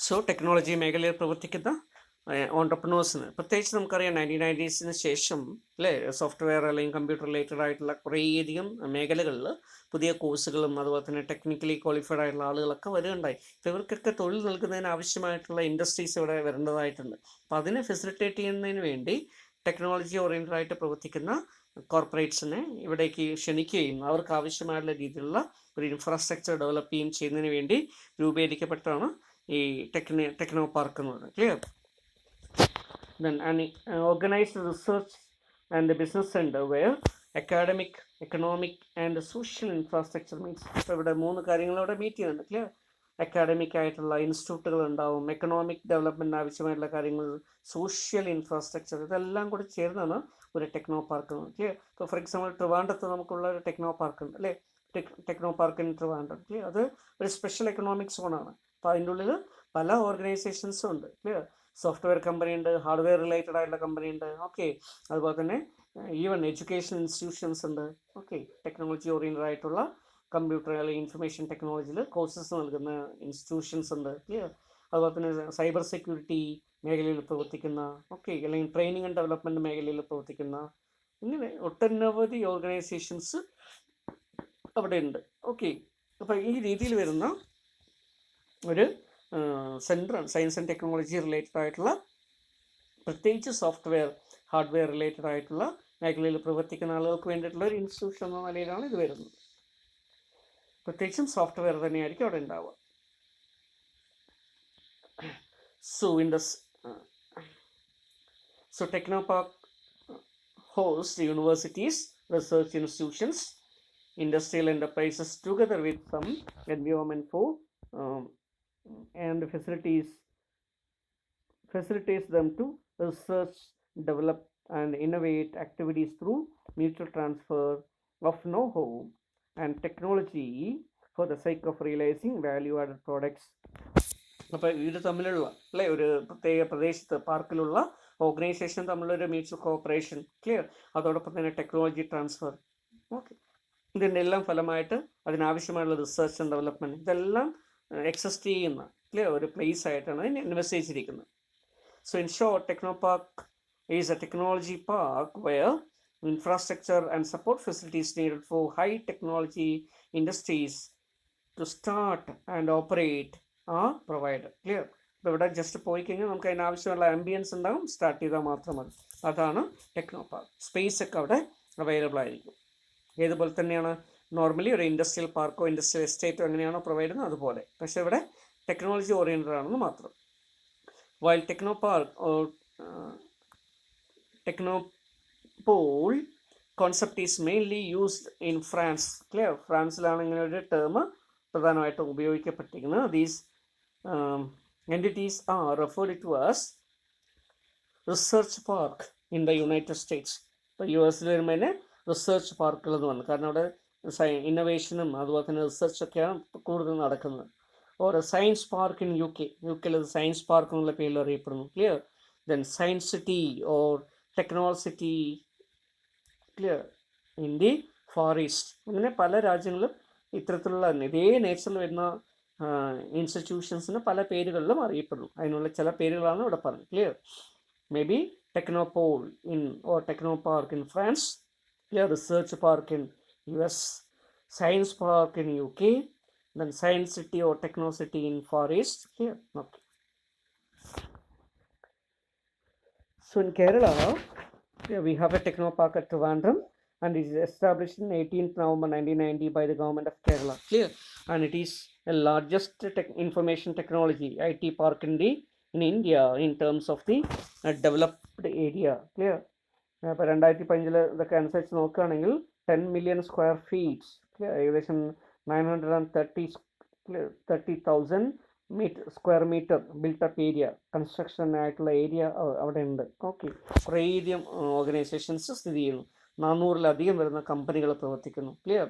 So technology മേഖലയിൽ പ്രവർത്തിക്കുന്ന ഓൺടർപ്രണേഴ്സിന് പ്രത്യേകിച്ച് നമുക്കറിയാം 1990s ശേഷം അല്ലേ സോഫ്റ്റ്വെയർ അല്ലെങ്കിൽ കമ്പ്യൂട്ടർ റിലേറ്റഡ് ആയിട്ടുള്ള കുറേയധികം മേഖലകളിൽ പുതിയ കോഴ്സുകളും അതുപോലെ തന്നെ ടെക്നിക്കലി ക്വാളിഫൈഡ് ആയിട്ടുള്ള ആളുകളൊക്കെ വരികയുണ്ടായി. അപ്പോൾ ഇവർക്കൊക്കെ തൊഴിൽ നൽകുന്നതിന് ആവശ്യമായിട്ടുള്ള ഇൻഡസ്ട്രീസ് ഇവിടെ വരേണ്ടതായിട്ടുണ്ട്. അപ്പോൾ അതിനെ ഫെസിലിറ്റേറ്റ് ചെയ്യുന്നതിന് വേണ്ടി ടെക്നോളജി ഓറിയൻറ്റഡ് ആയിട്ട് പ്രവർത്തിക്കുന്ന കോർപ്പറേറ്റ്സിനെ ഇവിടേക്ക് ക്ഷണിക്കുകയും അവർക്ക് ആവശ്യമായിട്ടുള്ള രീതിയിലുള്ള ഒരു ഇൻഫ്രാസ്ട്രക്ചർ ഡെവലപ്പ് ചെയ്യുകയും ചെയ്യുന്നതിന് വേണ്ടി രൂപീകരിക്കപ്പെട്ടാണ് ഈ ടെക്നോ പാർക്ക് എന്ന് പറയുന്നത്. Clear? Then an organized research and a business center where academic, economic and social infrastructure means. ഇപ്പോൾ ഇവിടെ 3 കാര്യങ്ങൾ അവിടെ മീറ്റ് ചെയ്യുന്നുണ്ട്. ക്ലിയർ? അക്കാഡമിക് ആയിട്ടുള്ള ഇൻസ്റ്റിറ്റ്യൂട്ടുകൾ ഉണ്ടാവും, എക്കണോമിക് ഡെവലപ്മെൻറ്റിന് ആവശ്യമായിട്ടുള്ള കാര്യങ്ങൾ, സോഷ്യൽ ഇൻഫ്രാസ്ട്രക്ചർ, ഇതെല്ലാം കൂടി ചേർന്നാണ് ഒരു ടെക്നോ പാർക്ക്. ഓക്കെ, ഇപ്പോൾ ഫോർ എക്സാമ്പിൾ ട്രിവാൻഡ്രത്ത് നമുക്കുള്ള ഒരു ടെക്നോ പാർക്ക് ഉണ്ട് അല്ലേ, techno park in Trivandrum. Clear, അത് ഒരു സ്പെഷ്യൽ എക്കണോമിക് സോണാണ്. അപ്പോൾ അതിൻ്റെ ഉള്ളിൽ പല ഓർഗനൈസേഷൻസും ഉണ്ട്. ക്ലിയർ, സോഫ്റ്റ്വെയർ കമ്പനി ഉണ്ട്, ഹാർഡ്വെയർ റിലേറ്റഡ് ആയിട്ടുള്ള കമ്പനി ഉണ്ട്. ഓക്കെ, അതുപോലെ തന്നെ ഈവൻ എഡ്യൂക്കേഷൻ ഇൻസ്റ്റിറ്റ്യൂഷൻസ് ഉണ്ട്. ഓക്കെ, ടെക്നോളജി ഓറിയൻറ്റഡ് ആയിട്ടുള്ള കമ്പ്യൂട്ടർ അല്ലെങ്കിൽ ഇൻഫർമേഷൻ ടെക്നോളജിയിൽ കോഴ്സസ് നൽകുന്ന ഇൻസ്റ്റിറ്റ്യൂഷൻസ് ഉണ്ട്. ക്ലിയർ, അതുപോലെ തന്നെ സൈബർ സെക്യൂരിറ്റി മേഖലയിൽ പ്രവർത്തിക്കുന്ന, ഓക്കെ, അല്ലെങ്കിൽ ട്രെയിനിങ് ആൻഡ് ഡെവലപ്മെൻറ്റ് മേഖലയിൽ പ്രവർത്തിക്കുന്ന, ഇങ്ങനെ ഒട്ടനവധി ഓർഗനൈസേഷൻസ് അവിടെ ഉണ്ട്. ഓക്കെ, അപ്പോൾ ഈ രീതിയിൽ വരുന്ന ഒരു സെൻറ്ററാണ് സയൻസ് ആൻഡ് ടെക്നോളജി റിലേറ്റഡ് ആയിട്ടുള്ള, പ്രത്യേകിച്ച് സോഫ്റ്റ്വെയർ ഹാർഡ്വെയർ റിലേറ്റഡ് ആയിട്ടുള്ള മേഖലയിൽ പ്രവർത്തിക്കുന്ന ആളുകൾക്ക് വേണ്ടിയിട്ടുള്ള ഒരു ഇൻസ്റ്റിറ്റ്യൂഷൻ എന്ന നിലയിലാണ് ഇത് വരുന്നത്. പ്രത്യേകിച്ചും സോഫ്റ്റ്വെയർ തന്നെയായിരിക്കും അവിടെ ഉണ്ടാവുക. So Technopark hosts universities, research institutions, industrial enterprises together with some environment for and facilitates them to research, develop and innovate activities through mutual transfer of know-how and technology for the sake of realizing value-added products. അപ്പോൾ ഇത് തമ്മിലുള്ള അല്ലേ, ഒരു പ്രത്യേക പ്രദേശത്ത് പാർക്കിലുള്ള organisation തമ്മിലൊരു mutual cooperation. Clear, അതോടൊപ്പം തന്നെ ടെക്നോളജി ട്രാൻസ്ഫർ. ഓക്കെ, ഇതിൻ്റെ എല്ലാം ഫലമായിട്ട് അതിനാവശ്യമായുള്ള റിസർച്ച് ആൻഡ് ഡെവലപ്മെൻറ്റ് ഇതെല്ലാം എക്സിസ്റ്റ് ചെയ്യുന്ന ക്ലിയർ ഒരു പ്ലേസ് ആയിട്ടാണ് അതിന് ഇൻവെസ്റ്റിച്ചിരിക്കുന്നത്. So in short, technopark is a technology park where infrastructure and support facilities needed for high technology industries to start and operate are provided. Clear? ഇപ്പോൾ ഇവിടെ just പോയി കഴിഞ്ഞാൽ നമുക്ക് അതിനാവശ്യമുള്ള ആംബിയൻസ് ഉണ്ടാകും, സ്റ്റാർട്ട് ചെയ്താൽ മാത്രം മതി. അതാണ് ടെക്നോ പാർക്ക്. സ്പേസ് ഒക്കെ അവിടെ അവൈലബിൾ ആയിരിക്കും. ഏതുപോലെ തന്നെയാണ് നോർമലി ഒരു ഇൻഡസ്ട്രിയൽ പാർക്കോ ഇൻഡസ്ട്രിയൽ എസ്റ്റേറ്റോ എങ്ങനെയാണോ പ്രൊവൈഡ് ചെയ്യുന്നത് അതുപോലെ, പക്ഷേ ഇവിടെ ടെക്നോളജി ഓറിയൻറ്റഡ് ആണെന്ന് മാത്രം. While techno park technopole concept is mainly used in France. Clear, ഫ്രാൻസിലാണ് ഇങ്ങനെ ഒരു ടേം പ്രധാനമായിട്ടും ഉപയോഗിക്കപ്പെട്ടിരിക്കുന്നത്. These entities are referred to as research park in the United States. ഇപ്പോൾ യു എസിൽ വരുമ്പോൾ തന്നെ റിസർച്ച് പാർക്കുകൾ എന്ന് പറഞ്ഞു, കാരണം അവിടെ ഇന്നോവേഷനും അതുപോലെ തന്നെ റിസർച്ചൊക്കെയാണ് കൂടുതൽ നടക്കുന്നത്. ഓർ സയൻസ് പാർക്ക് ഇൻ യുകെയിൽ അത് സയൻസ് പാർക്ക് എന്നുള്ള പേരിൽ അറിയപ്പെടുന്നു. Clear, then science city or technology clear in the forest. അങ്ങനെ പല രാജ്യങ്ങളും ഇത്തരത്തിലുള്ള ഇതേ നേച്ചറിൽ വരുന്ന ഇൻസ്റ്റിറ്റ്യൂഷൻസിന് പല പേരുകളിലും അറിയപ്പെടുന്നു. അതിനുള്ള ചില പേരുകളാണ് ഇവിടെ പറഞ്ഞത്. Clear, may be technopole in or techno park in France, clear, research park in US, science park in UK, then science city or techno city in forest. Clear? Okay. So in Kerala, we have a techno park at Trivandrum, and it is established in 18th November 1990 by the government of Kerala. Clear, and it is the largest information technology IT park in India in terms of the developed area. Clear, അപ്പോൾ 2015 ഇതൊക്കെ അനുസരിച്ച് നോക്കുകയാണെങ്കിൽ 10 million square feet, ഏകദേശം 930,000 square metre built up area, construction ആയിട്ടുള്ള area അവിടെ ഉണ്ട്. Okay, കുറേയധികം organisations സ്ഥിതി ചെയ്യുന്നു. 400-ലധികം വരുന്ന കമ്പനികൾ പ്രവർത്തിക്കുന്നു. Clear,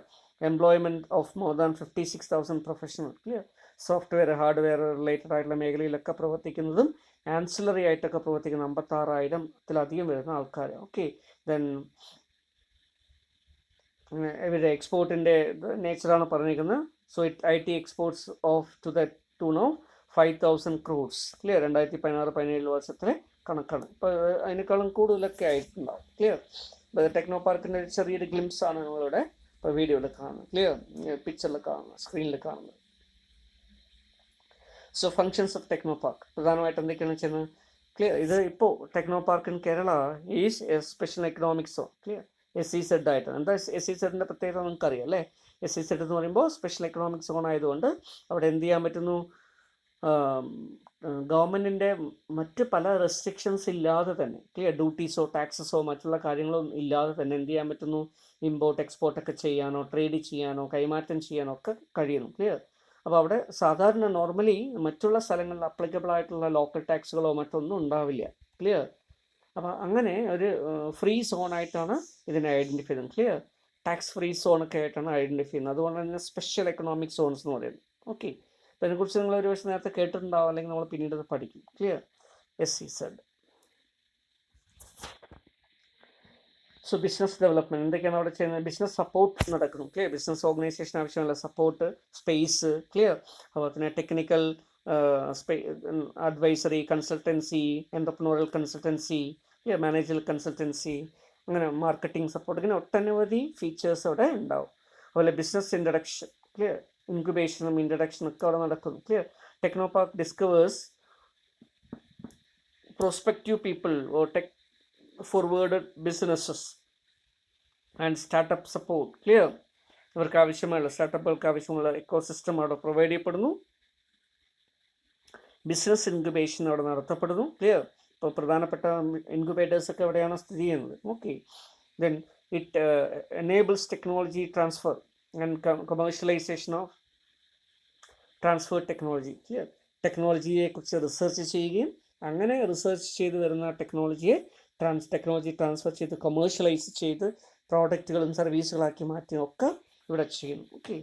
employment of more than 56,000 professional. Clear, software hardware related ആയിട്ടുള്ള മേഖലയിലൊക്കെ പ്രവർത്തിക്കുന്നതും ആൻസിലറി ആയിട്ടൊക്കെ പ്രവർത്തിക്കുന്ന 56,000-ത്തിലധികം വരുന്ന ആൾക്കാർ. ഓക്കെ, ദെൻ ഇവരുടെ എക്സ്പോർട്ടിൻ്റെ നേച്ചറാണ് പറഞ്ഞിരിക്കുന്നത്. So IT exports of to the tune of 5,000 crores. Clear, 2016-17 വർഷത്തിലെ കണക്കാണ്. ഇപ്പോൾ അതിനേക്കാളും കൂടുതലൊക്കെ ആയിട്ടുണ്ടാവും. ക്ലിയർ, ടെക്നോ പാർക്കിൻ്റെ ചെറിയൊരു ഗ്ലിംസ് ആണ് നിങ്ങളിവിടെ ഇപ്പോൾ വീഡിയോയിൽ കാണുന്നത്. ക്ലിയർ, പിക്ചറിൽ കാണുന്നത്, സ്ക്രീനിൽ കാണുന്നത്. So functions of techno park പ്രധാനമായിട്ട് എന്തൊക്കെയാണ് ചെയ്യുന്നത്? ക്ലിയർ, ഇത് ഇപ്പോൾ techno park in Kerala is A special economic zone. Clear, SEZ ആയിട്ടാണ്. എന്താ SEZൻ്റെ പ്രത്യേകത നമുക്കറിയാം അല്ലേ? SEZ എന്ന് പറയുമ്പോൾ സ്പെഷ്യൽ എക്കണോമിക് സോൺ ആയതുകൊണ്ട് അവിടെ എന്ത് ചെയ്യാൻ പറ്റുന്നു? ഗവൺമെൻറ്റിൻ്റെ മറ്റ് പല റെസ്ട്രിക്ഷൻസ് ഇല്ലാതെ തന്നെ, ക്ലിയർ, ഡ്യൂട്ടീസോ ടാക്സസോ മറ്റുള്ള കാര്യങ്ങളോ ഇല്ലാതെ തന്നെ എന്ത് ചെയ്യാൻ പറ്റുന്നു? ഇമ്പോർട്ട് എക്സ്പോർട്ടൊക്കെ ചെയ്യാനോ ട്രേഡ് ചെയ്യാനോ കൈമാറ്റം ചെയ്യാനോ ഒക്കെ കഴിയുന്നു. ക്ലിയർ, അപ്പോൾ അവിടെ സാധാരണ നോർമലി മറ്റുള്ള സ്ഥലങ്ങളിൽ അപ്ലിക്കബിൾ ആയിട്ടുള്ള ലോക്കൽ ടാക്സുകളോ മറ്റൊന്നും ഉണ്ടാവില്ല. ക്ലിയർ? അപ്പോൾ അങ്ങനെ ഒരു ഫ്രീ സോണായിട്ടാണ് ഇതിനെ ഐഡൻറ്റിഫൈ ചെയ്യുന്നത്. ക്ലിയർ? ടാക്സ് ഫ്രീ സോണൊക്കെ ആയിട്ടാണ് ഐഡൻറ്റിഫൈ ചെയ്യുന്നത്. അതുകൊണ്ട് തന്നെ സ്പെഷ്യൽ എക്കണോമിക് സോൺസ് എന്ന് പറയുന്നത്. ഓക്കെ, അപ്പോൾ ഇതിനെക്കുറിച്ച് നിങ്ങൾ ഒരു പക്ഷേ നേരത്തെ കേട്ടിട്ടുണ്ടാവും, അല്ലെങ്കിൽ നമ്മൾ പിന്നീട് അത് പഠിക്കും. Clear? SEZ. So business development എന്തൊക്കെയാണ് അവിടെ ചെയ്യുന്നത്? ബിസിനസ് സപ്പോർട്ട് നടക്കുന്നു. ക്ലിയർ? ബിസിനസ് ഓർഗനൈസേഷൻ ആവശ്യമുള്ള സപ്പോർട്ട്, സ്പേസ്. ക്ലിയർ? അതുപോലെ തന്നെ technical advisory, consultancy, entrepreneurial consultancy, managerial consultancy, അങ്ങനെ മാർക്കറ്റിംഗ് സപ്പോർട്ട്, ഇങ്ങനെ ഒട്ടനവധി ഫീച്ചേഴ്സ് അവിടെ ഉണ്ടാവും. അതുപോലെ ബിസിനസ് ഇൻട്രഡക്ഷൻ. ക്ലിയർ? ഇൻക്യുബേഷനും ഇൻട്രഡക്ഷനും ഒക്കെ അവിടെ നടക്കുന്നു. Clear? Technopark discovers prospective people or tech forwarded businesses and startup support. Clear? ഇവർക്ക് ആവശ്യമുള്ള സ്റ്റാർട്ടപ്പുകൾക്ക് ആവശ്യമുള്ള എക്കോസിസ്റ്റം അവിടെ പ്രൊവൈഡ് ചെയ്യപ്പെടുന്നു. ബിസിനസ് ഇൻക്യുബേഷൻ അവിടെ നടത്തപ്പെടുന്നു. ക്ലിയർ? ഇപ്പോൾ പ്രധാനപ്പെട്ട ഇൻക്യുബേറ്റേഴ്സ് ഒക്കെ എവിടെയാണ് സ്ഥിതി ചെയ്യുന്നത്? Okay, then it enables technology transfer and commercialisation of transfer technology. Clear? ടെക്നോളജിയെക്കുറിച്ച് റിസർച്ച് ചെയ്യുകയും അങ്ങനെ റിസർച്ച് ചെയ്ത് വരുന്ന ടെക്നോളജി ട്രാൻസ്ഫർ ചെയ്ത് കൊമേഴ്ഷ്യലൈസ് ചെയ്ത് പ്രോഡക്റ്റുകളും സർവീസുകളാക്കി മാറ്റുകയൊക്കെ ഇവിടെ ചെയ്യുന്നു. ഓക്കെ,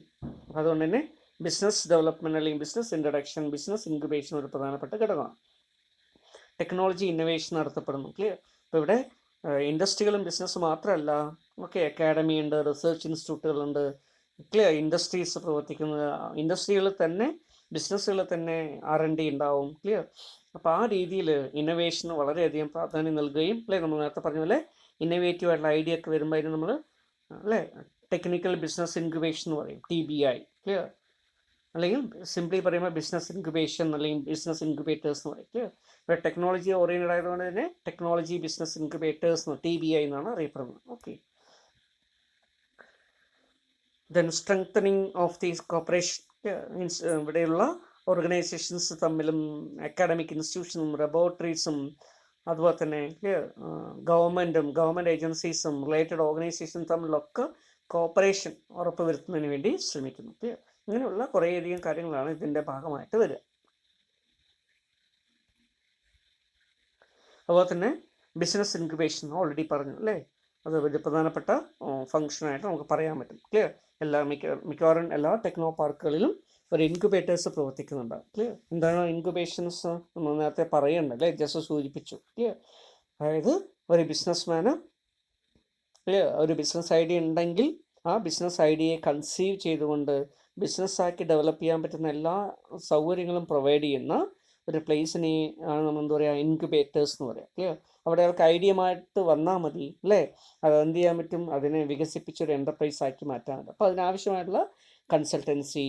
അതുകൊണ്ട് തന്നെ ബിസിനസ് ഡെവലപ്മെൻറ്റ് അല്ലെങ്കിൽ ബിസിനസ് ഇൻട്രഡക്ഷൻ, ബിസിനസ് ഇൻക്യുബേഷൻ ഒരു പ്രധാനപ്പെട്ട ഘടകമാണ്. ടെക്നോളജി ഇന്നൊവേഷൻ നടത്തപ്പെടുന്നു. ക്ലിയർ? ഇപ്പോൾ ഇവിടെ ഇൻഡസ്ട്രികളും ബിസിനസ് മാത്രമല്ല, ഓക്കെ, അക്കാഡമി ഉണ്ട്, റിസർച്ച് ഇൻസ്റ്റിറ്റ്യൂട്ടുകളുണ്ട്. ക്ലിയർ? ഇൻഡസ്ട്രീസ് പ്രവർത്തിക്കുന്നത്, ഇൻഡസ്ട്രികളിൽ തന്നെ ബിസിനസ്സുകളിൽ തന്നെ R&D ഉണ്ടാവും. ക്ലിയർ? അപ്പോൾ ആ രീതിയിൽ ഇന്നൊവേഷന് വളരെയധികം പ്രാധാന്യം നൽകുകയും, അല്ലേ, നമ്മൾ നേരത്തെ പറഞ്ഞ പോലെ ഇന്നൊവേറ്റീവ് ആയിട്ടുള്ള ഐഡിയ ഒക്കെ വരുമ്പോൾ അതിന് നമ്മൾ, അല്ലേ, ടെക്നിക്കൽ ബിസിനസ് ഇൻക്യുബേഷൻ എന്ന് പറയും, TBI. ക്ലിയർ? അല്ലെങ്കിൽ സിംപ്ലി പറയുമ്പോൾ ബിസിനസ് ഇൻക്യുബേഷൻ അല്ലെങ്കിൽ ബിസിനസ് ഇൻക്യുബേറ്റേഴ്സ് എന്ന് പറയും. ക്ലിയർ? ഇപ്പോൾ ടെക്നോളജി ഓറിയൻറ്റഡ് ആയതുകൊണ്ട് തന്നെ ടെക്നോളജി ബിസിനസ് ഇൻക്യുബേറ്റേഴ്സ് TBI എന്നാണ് അറിയപ്പെടുന്നത്. Okay, then strengthening of these corporation. Means ഇവിടെയുള്ള ഓർഗനൈസേഷൻസ് തമ്മിലും അക്കാഡമിക് ഇൻസ്റ്റിറ്റ്യൂഷനും ലബോറട്ടറീസും അതുപോലെ തന്നെ ഗവൺമെൻറ് ഏജൻസീസും റിലേറ്റഡ് ഓർഗനൈസേഷനും തമ്മിലൊക്കെ കോപ്പറേഷൻ ഉറപ്പുവരുത്തുന്നതിന് വേണ്ടി ശ്രമിക്കുന്നു. ഇങ്ങനെയുള്ള കുറേയധികം കാര്യങ്ങളാണ് ഇതിൻ്റെ ഭാഗമായിട്ട് വരിക. അതുപോലെ തന്നെ ബിസിനസ് ഇൻക്യുബേഷൻ ഓൾറെഡി പറഞ്ഞു, അല്ലേ, അത് വലിയ പ്രധാനപ്പെട്ട ഫംഗ്ഷനായിട്ട് നമുക്ക് പറയാൻ പറ്റും. ക്ലിയർ? മിക്കവാറും എല്ലാ ടെക്നോ പാർക്കുകളിലും ഒരു ഇൻക്യുബേറ്റേഴ്സ് പ്രവർത്തിക്കുന്നുണ്ട്. ക്ലിയർ? എന്താണ് ഇൻക്യുബേഷൻസ്? നമ്മൾ നേരത്തെ പറയണ്ടല്ലേ, ജസ്റ്റ് സൂചിപ്പിച്ചു. ക്ലിയർ? അതായത് ഒരു ബിസിനസ്മാന്, ക്ലിയർ, ഒരു ബിസിനസ് ഐഡിയ ഉണ്ടെങ്കിൽ ആ ബിസിനസ് ഐഡിയയെ കൺസീവ് ചെയ്തുകൊണ്ട് ബിസിനസ്സാക്കി ഡെവലപ്പ് ചെയ്യാൻ പറ്റുന്ന എല്ലാ സൗകര്യങ്ങളും പ്രൊവൈഡ് ചെയ്യുന്ന ഒരു പ്ലേസിനെ ആണ് നമ്മൾ എന്താ പറയുക, ഇൻക്യുബേറ്റേഴ്സ് എന്ന് പറയാം. ക്ലിയർ? അവിടെ അവർക്ക് ഐഡിയമായിട്ട് വന്നാൽ മതി, അല്ലേ, അത് എന്ത് ചെയ്യാൻ പറ്റും, അതിനെ വികസിപ്പിച്ചൊരു എൻ്റർപ്രൈസ് ആക്കി മാറ്റാൻ പറ്റും. അപ്പോൾ അതിനാവശ്യമായിട്ടുള്ള consultancy,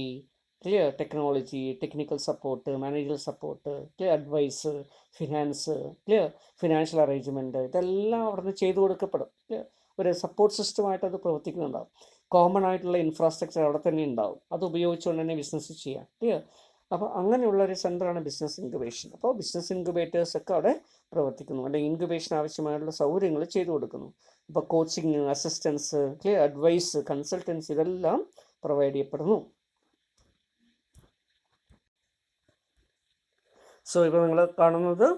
clear, technology, technical support, managerial support, clear, advice, finance, clear, financial arrangement, ഇതെല്ലാം അവിടെ നിന്ന് ചെയ്തു കൊടുക്കപ്പെടും. ക്ലിയർ? ഒരു സപ്പോർട്ട് സിസ്റ്റമായിട്ട് അത് പ്രവർത്തിക്കുന്നുണ്ടാവും. കോമൺ ആയിട്ടുള്ള ഇൻഫ്രാസ്ട്രക്ചർ അവിടെ തന്നെ ഉണ്ടാവും, അത് ഉപയോഗിച്ചുകൊണ്ട് തന്നെ ബിസിനസ് ചെയ്യാം. ക്ലിയർ? അപ്പോൾ അങ്ങനെയുള്ള ഒരു സെൻ്ററാണ് ബിസിനസ് ഇൻക്യുബേഷൻ. അപ്പോൾ ബിസിനസ് ഇൻക്യുബേറ്റേഴ്സ് ഒക്കെ അവിടെ പ്രവർത്തിക്കുന്നു, അല്ലെങ്കിൽ ഇൻക്യുബേഷൻ ആവശ്യമായിട്ടുള്ള സൗകര്യങ്ങൾ ചെയ്തു കൊടുക്കുന്നു. അപ്പോൾ coaching, assistance, clear, advice, consultancy, ഇതെല്ലാം പ്രൊവൈഡ് ചെയ്യപ്പെടുന്നു. സോ ഇപ്പോൾ നിങ്ങൾ കാണുന്നത്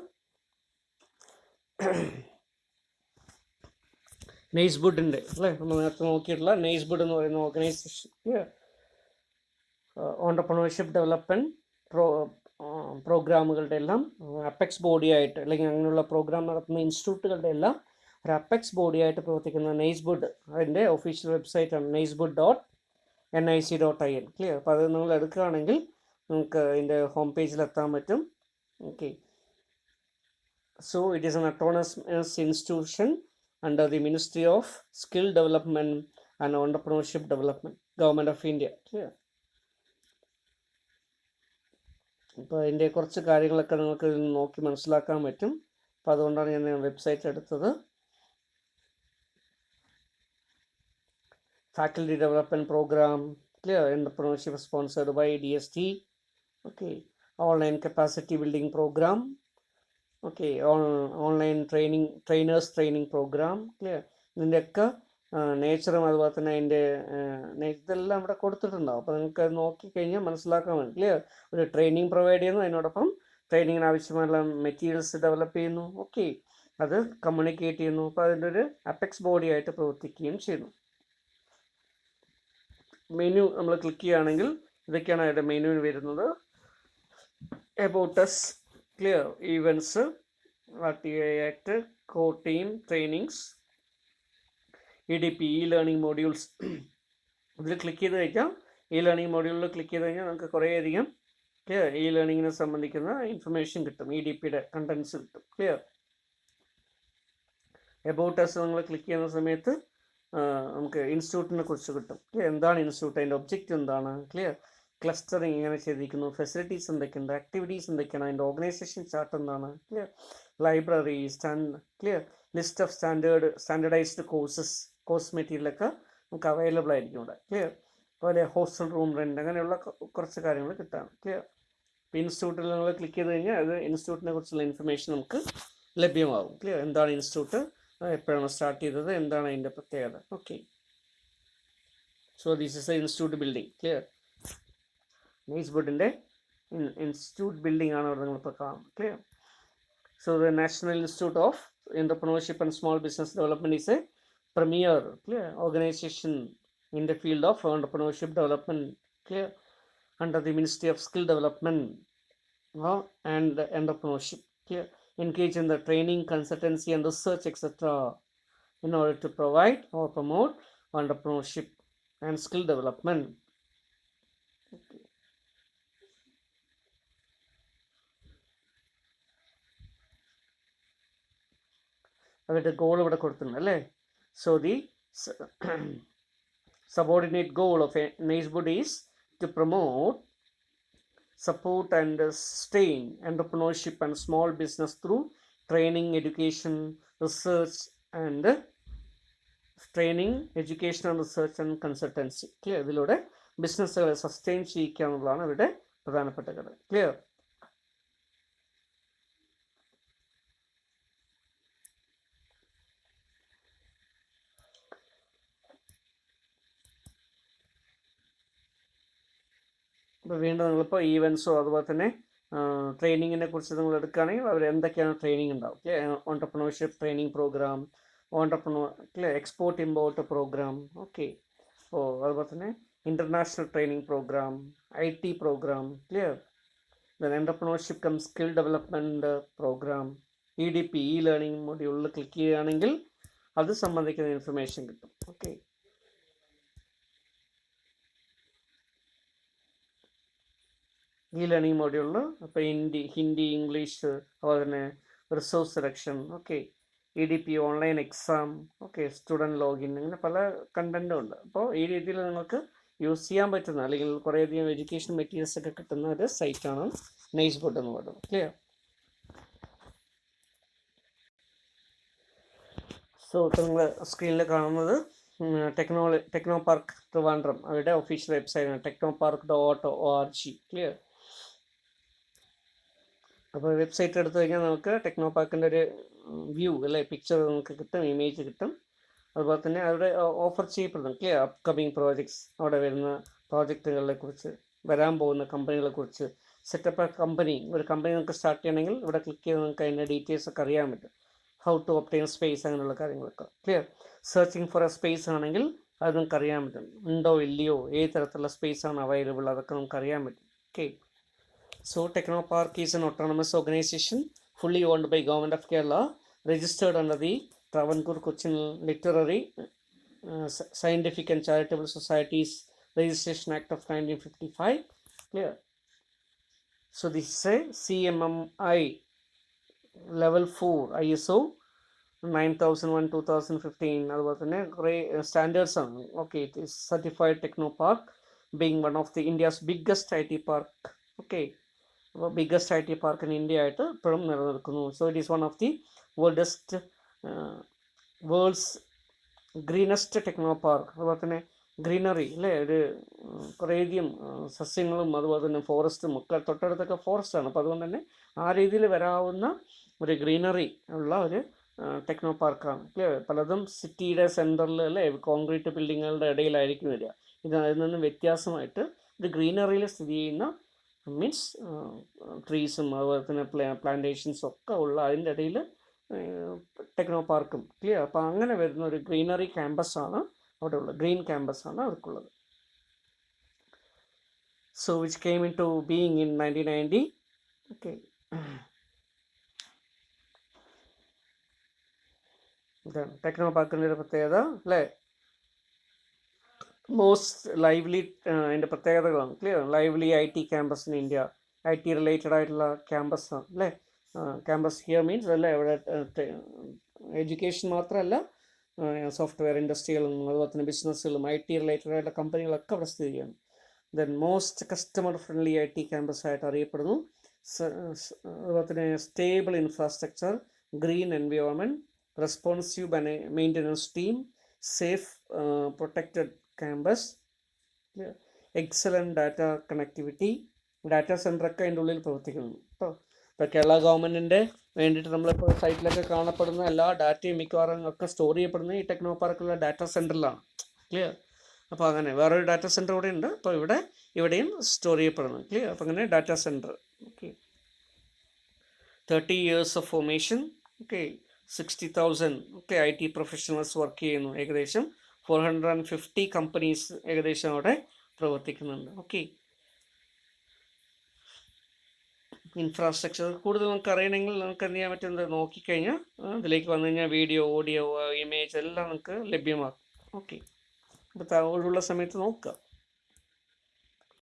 നെയ്സ്ബുഡിൻ്റെ, അല്ലേ, നമ്മൾ നേരത്തെ നോക്കിയിട്ടുള്ള നെയ്സ്ബുഡ് എന്ന് പറയുന്ന ഓർഗനൈസേഷൻ ഓണ്ടർപ്രണർഷിപ്പ് ഡെവലപ്മെൻറ്റ് പ്രോഗ്രാമുകളുടെ എല്ലാം അപ്പെക്സ് ബോഡിയായിട്ട്, അല്ലെങ്കിൽ അങ്ങനെയുള്ള പ്രോഗ്രാം നടത്തുന്ന ഇൻസ്റ്റിറ്റ്യൂട്ടുകളുടെ എല്ലാം ഒരു അപ്പെക്സ് ബോഡിയായിട്ട് പ്രവർത്തിക്കുന്ന നെയ്സ്ബുഡ്, അതിൻ്റെ ഒഫീഷ്യൽ വെബ്സൈറ്റാണ് neysbud.nic.in. ക്ലിയർ? അപ്പോൾ അത് നിങ്ങൾ എടുക്കുകയാണെങ്കിൽ നിങ്ങൾക്ക് അതിൻ്റെ ഹോം പേജിൽ എത്താൻ പറ്റും. Okay, so it is N autonomous institution under the Ministry of Skill Development and Entrepreneurship Development, Government of India. Clear? ഇപ്പോൾ അതിൻ്റെ കുറച്ച് കാര്യങ്ങളൊക്കെ നിങ്ങൾക്ക് നോക്കി മനസ്സിലാക്കാൻ പറ്റും. അപ്പോൾ അതുകൊണ്ടാണ് ഞാൻ വെബ്സൈറ്റ് എടുത്തത്. Faculty development program, clear, entrepreneurship sponsored by DST. Okay, online capacity building program, okay, online trainers training program. Clear? ഇതിൻ്റെയൊക്കെ നേച്ചറും അതുപോലെ തന്നെ അതിൻ്റെ ഇതെല്ലാം ഇവിടെ കൊടുത്തിട്ടുണ്ടാവും. അപ്പോൾ നിങ്ങൾക്ക് അത് നോക്കിക്കഴിഞ്ഞാൽ മനസ്സിലാക്കാൻ വേണ്ടി ക്ലിയർ. ഒരു ട്രെയിനിങ് പ്രൊവൈഡ് ചെയ്യുന്നു, അതിനോടൊപ്പം ട്രെയിനിങ്ങിന് ആവശ്യമുള്ള മെറ്റീരിയൽസ് ഡെവലപ്പ് ചെയ്യുന്നു. ഓക്കെ, അത് കമ്മ്യൂണിക്കേറ്റ് ചെയ്യുന്നു. അപ്പോൾ അതിൻ്റെ ഒരു അപെക്സ് ബോഡി ആയിട്ട് പ്രവർത്തിക്കുകയും ചെയ്യുന്നു. മെനു നമ്മൾ ക്ലിക്ക് ചെയ്യുകയാണെങ്കിൽ ഇതൊക്കെയാണ് അതിൻ്റെ മെനുവിന് വരുന്നത്. About us, clear, events, RTI act, core team, trainings, EDP, learning modules. ഇതിൽ ക്ലിക്ക് ചെയ്ത് കഴിഞ്ഞാൽ ലേണിംഗ് മോഡ്യൂളിൽ ക്ലിക്ക് ചെയ്ത് കഴിഞ്ഞാൽ നമുക്ക് കുറേയധികം ക്ലിയർ ലേണിങ്ങിനെ സംബന്ധിക്കുന്ന ഇൻഫർമേഷൻ കിട്ടും. EDPയുടെ കണ്ടൻസ് കിട്ടും. ക്ലിയർ. എബൌട്ട് അസ് നിങ്ങൾ ക്ലിക്ക് ചെയ്യുന്ന സമയത്ത് നമുക്ക് ഇൻസ്റ്റിറ്റ്യൂട്ടിനെ കുറിച്ച് കിട്ടും. ക്ലിയർ, എന്താണ് ഇൻസ്റ്റിറ്റ്യൂട്ട്, അതിൻ്റെ ഒബ്ജക്റ്റ് എന്താണ്, ക്ലിയർ, ക്ലസ്റ്ററിങ് എങ്ങനെ ചെയ്തിരിക്കുന്നു, ഫെസിലിറ്റീസ് എന്തൊക്കെയുണ്ട്, ആക്ടിവിറ്റീസ് എന്തൊക്കെയാണ്, അതിൻ്റെ ഓർഗനൈസേഷൻ ചാർട്ട് എന്താണ്, clear, library, clear, list of standardised course മെറ്റീരിയലൊക്കെ നമുക്ക് അവൈലബിൾ ആയിരിക്കും ഇവിടെ. ക്ലിയർ. അതുപോലെ ഹോസ്റ്റൽ റൂം റെൻറ്റ്, അങ്ങനെയുള്ള കുറച്ച് കാര്യങ്ങൾ കിട്ടാം. ക്ലിയർ. ഇപ്പോൾ ഇൻസ്റ്റിറ്റ്യൂട്ടിൽ നിങ്ങൾ ക്ലിക്ക് ചെയ്ത് കഴിഞ്ഞാൽ അത് ഇൻസ്റ്റിറ്റ്യൂട്ടിനെ കുറിച്ചുള്ള ഇൻഫർമേഷൻ നമുക്ക് ലഭ്യമാകും. ക്ലിയർ. എന്താണ് ഇൻസ്റ്റിറ്റ്യൂട്ട്, എപ്പോഴാണ് സ്റ്റാർട്ട് ചെയ്തത്, എന്താണ് അതിൻ്റെ പ്രത്യേകത. Okay, so this is a institute building. Clear. നെയ്സ്ബുഡിൻ്റെ ഇൻസ്റ്റിറ്റ്യൂട്ട് ബിൽഡിംഗ് ആണ് അവിടെ നിങ്ങളിപ്പോൾ കാണാം. Clear. So the national institute of Entrepreneurship and Small Business Development is a premier, clear, organization in the field of entrepreneurship development, clear, under the Ministry of Skill Development and Entrepreneurship, clear, engage in the training, consultancy and research etc. in order to provide or promote entrepreneurship and skill development. Okay. അവരുടെ goal ഇവിടെ കൊടുത്തിട്ടുണ്ട് അല്ലേ. So the subordinate goal of NACEBUD is to promote, support and sustain entrepreneurship and small business through training, education, research and consultancy. Clear. ഇതിലൂടെ ബിസിനസ്സുകളെ sustain ചെയ്യിക്കുക എന്നുള്ളതാണ് അവരുടെ പ്രധാനപ്പെട്ട ഘടകം. ക്ലിയർ. ഇപ്പോൾ വീണ്ടും നിങ്ങളിപ്പോൾ ഈവൻസോ അതുപോലെ തന്നെ ട്രെയിനിങ്ങിനെ കുറിച്ച് നിങ്ങൾ എടുക്കുകയാണെങ്കിൽ അവർ എന്തൊക്കെയാണ് ട്രെയിനിങ് ഉണ്ടാവും. Entrepreneurship training program, export import program, okay. അതുപോലെ തന്നെ international training program, IT program, clear. Then entrepreneurship cum skill development program, EDP, learning മൊഡ്യൂളിൽ ക്ലിക്ക് ചെയ്യുകയാണെങ്കിൽ അത് സംബന്ധിക്കുന്ന ഇൻഫർമേഷൻ കിട്ടും. ഓക്കെ. ലേണിംഗ് മൊഡ്യൂളിൽ ഇപ്പോൾ ഹിന്ദി, ഇംഗ്ലീഷ്, അതുപോലെ തന്നെ resource selection, okay, EDP online exam, okay, student login, അങ്ങനെ പല കണ്ടൻറ്റും ഉണ്ട്. അപ്പോൾ ഈ രീതിയിൽ നിങ്ങൾക്ക് യൂസ് ചെയ്യാൻ പറ്റുന്ന അല്ലെങ്കിൽ കുറേയധികം എഡ്യൂക്കേഷൻ മെറ്റീരിയൽസ് ഒക്കെ കിട്ടുന്ന ഒരു സൈറ്റാണ് നെയ്സ്ബുഡ് എന്ന് പറയുന്നത്. ക്ലിയർ. സോ നിങ്ങൾ സ്ക്രീനിൽ കാണുന്നത് ടെക്നോ പാർക്ക് ട്രിവാൻഡ്രം അവരുടെ ഒഫീഷ്യൽ വെബ്സൈറ്റാണ് technopark.org. ക്ലിയർ. അപ്പോൾ വെബ്സൈറ്റ് എടുത്തു കഴിഞ്ഞാൽ നമുക്ക് ടെക്നോ പാർക്കിൻ്റെ ഒരു വ്യൂ അല്ലെ പിക്ചർ നമുക്ക് കിട്ടും, ഇമേജ് കിട്ടും. അതുപോലെ തന്നെ അവിടെ ഓഫർ ചെയ്യപ്പെടുന്നു ക്ലിയർ അപ്കമിങ് പ്രോജക്ട്സ്, അവിടെ വരുന്ന പ്രോജക്റ്റുകളെ കുറിച്ച്, വരാൻ പോകുന്ന കമ്പനികളെ കുറിച്ച്, സെറ്റപ്പ് ആ കമ്പനി, ഒരു കമ്പനി നമുക്ക് സ്റ്റാർട്ട് ചെയ്യണമെങ്കിൽ ഇവിടെ ക്ലിക്ക് ചെയ്ത് നമുക്ക് അതിൻ്റെ ഡീറ്റെയിൽസ് ഒക്കെ അറിയാൻ പറ്റും. ഹൗ ടു ഒപ്റ്റെയിൻ സ്പേസ്, അങ്ങനെയുള്ള കാര്യങ്ങളൊക്കെ. Clear. Searching for A space ആണെങ്കിൽ അത് നമുക്ക് അറിയാൻ പറ്റും, ഉണ്ടോ ഇല്ലയോ, ഏത് തരത്തിലുള്ള സ്പേസ് ആണ് അവൈലബിൾ, അതൊക്കെ നമുക്ക് അറിയാൻ പറ്റും. Okay. So Technopark is an autonomous organization fully owned by Government of Kerala, registered under the Travancore Cochin Literary, Scientific and Charitable Societies Registration Act of 1955. Clear. So this is a CMMI level 4 ISO 9001:2015. അതുപോലെ തന്നെ കുറേ standards ആണ്. Okay. It is certified Technopark, being one of the India's biggest IT park. Okay. അപ്പോൾ biggest IT park in India ആയിട്ട് ഇപ്പോഴും നിലനിൽക്കുന്നു. So it is one of the world's greenest techno park. അതുപോലെ തന്നെ ഗ്രീനറി അല്ലേ, ഒരു കുറേയധികം സസ്യങ്ങളും അതുപോലെ തന്നെ ഫോറസ്റ്റും ഒക്കെ തൊട്ടടുത്തൊക്കെ ഫോറസ്റ്റാണ്. അപ്പോൾ അതുകൊണ്ട് തന്നെ ആ രീതിയിൽ വരാവുന്ന ഒരു ഗ്രീനറി ഉള്ള ഒരു ടെക്നോ പാർക്കാണ്. ക്ലിയർ? പലതും സിറ്റിയുടെ സെൻറ്ററിൽ അല്ലേ കോൺക്രീറ്റ് ബിൽഡിങ്ങുകളുടെ ഇടയിലായിരിക്കും വരിക. ഇത് അതിൽ നിന്നും വ്യത്യാസമായിട്ട് ഒരു ഗ്രീനറിയിൽ സ്ഥിതി ചെയ്യുന്ന മീൻസ് ട്രീസും അതുപോലെ തന്നെ പ്ലാന്റേഷൻസും ഒക്കെ ഉള്ള അതിൻ്റെ ഇടയിൽ ടെക്നോ പാർക്കും. ക്ലിയർ? അപ്പോൾ അങ്ങനെ വരുന്ന ഒരു ഗ്രീനറി ക്യാമ്പസാണ് അവിടെ ഉള്ളത്. ഗ്രീൻ ക്യാമ്പസാണ് അവർക്കുള്ളത്. So which came into being in 1990. Okay. ഇതാണ് ടെക്നോ പാർക്കിൻ്റെ ഒരു പ്രത്യേകത അല്ലേ. മോസ്റ്റ് ലൈവ്ലി അതിൻ്റെ പ്രത്യേകതകളാണ്. Clear? Lively IT campus in India. IT related ആയിട്ടുള്ള ക്യാമ്പസാണ് അല്ലേ. ക്യാമ്പസ് ഹിയർ മീൻസ് അല്ലേ ഇവിടെ എഡ്യൂക്കേഷൻ മാത്രമല്ല, സോഫ്റ്റ്വെയർ ഇൻഡസ്ട്രികളും അതുപോലെ തന്നെ ബിസിനസ്സുകളും IT റിലേറ്റഡ് ആയിട്ടുള്ള കമ്പനികളൊക്കെ അവിടെ സ്ഥിതി ചെയ്യണം. Then most customer friendly IT campus ആയിട്ട് അറിയപ്പെടുന്നു. അതുപോലെ തന്നെ stable infrastructure, green environment, responsive maintenance team, safe protected campus, excellent data connectivity. Data സെൻ്ററൊക്കെ അതിൻ്റെ ഉള്ളിൽ പ്രവർത്തിക്കുന്നു കേട്ടോ. ഇപ്പോൾ കേരള ഗവൺമെൻറ്റിൻ്റെ വേണ്ടിയിട്ട് നമ്മളിപ്പോൾ സൈറ്റിലൊക്കെ കാണപ്പെടുന്ന എല്ലാ ഡാറ്റയും മിക്കവാറും ഒക്കെ സ്റ്റോർ ചെയ്യപ്പെടുന്നത് ഈ ടെക്നോ പാർക്കിലുള്ള ഡാറ്റ സെൻറ്ററിലാണ്. ക്ലിയർ? അപ്പോൾ അങ്ങനെ വേറൊരു ഡാറ്റ സെൻറ്റർ ഇവിടെ ഉണ്ട്. അപ്പോൾ ഇവിടെയും സ്റ്റോർ ചെയ്യപ്പെടുന്നു. ക്ലിയർ? അപ്പോൾ അങ്ങനെ data centre. Okay. 30 years of formation. Okay. 60,000 ഒക്കെ IT പ്രൊഫഷണൽസ് വർക്ക് ചെയ്യുന്നു. ഏകദേശം 450 കമ്പനീസ് ഏകദേശം അവിടെ പ്രവർത്തിക്കുന്നുണ്ട്. ഓക്കെ. ഇൻഫ്രാസ്ട്രക്ചർ കൂടുതൽ നമുക്ക് അറിയണമെങ്കിൽ നമുക്ക് എന്ത് ചെയ്യാൻ പറ്റുന്നത് നോക്കിക്കഴിഞ്ഞാൽ അതിലേക്ക് വന്നു കഴിഞ്ഞാൽ വീഡിയോ, ഓഡിയോ, ഇമേജ് എല്ലാം നമുക്ക് ലഭ്യമാക്കും. ഓക്കെ. അപ്പോൾ ഒഴിവുള്ള സമയത്ത് നോക്കുക.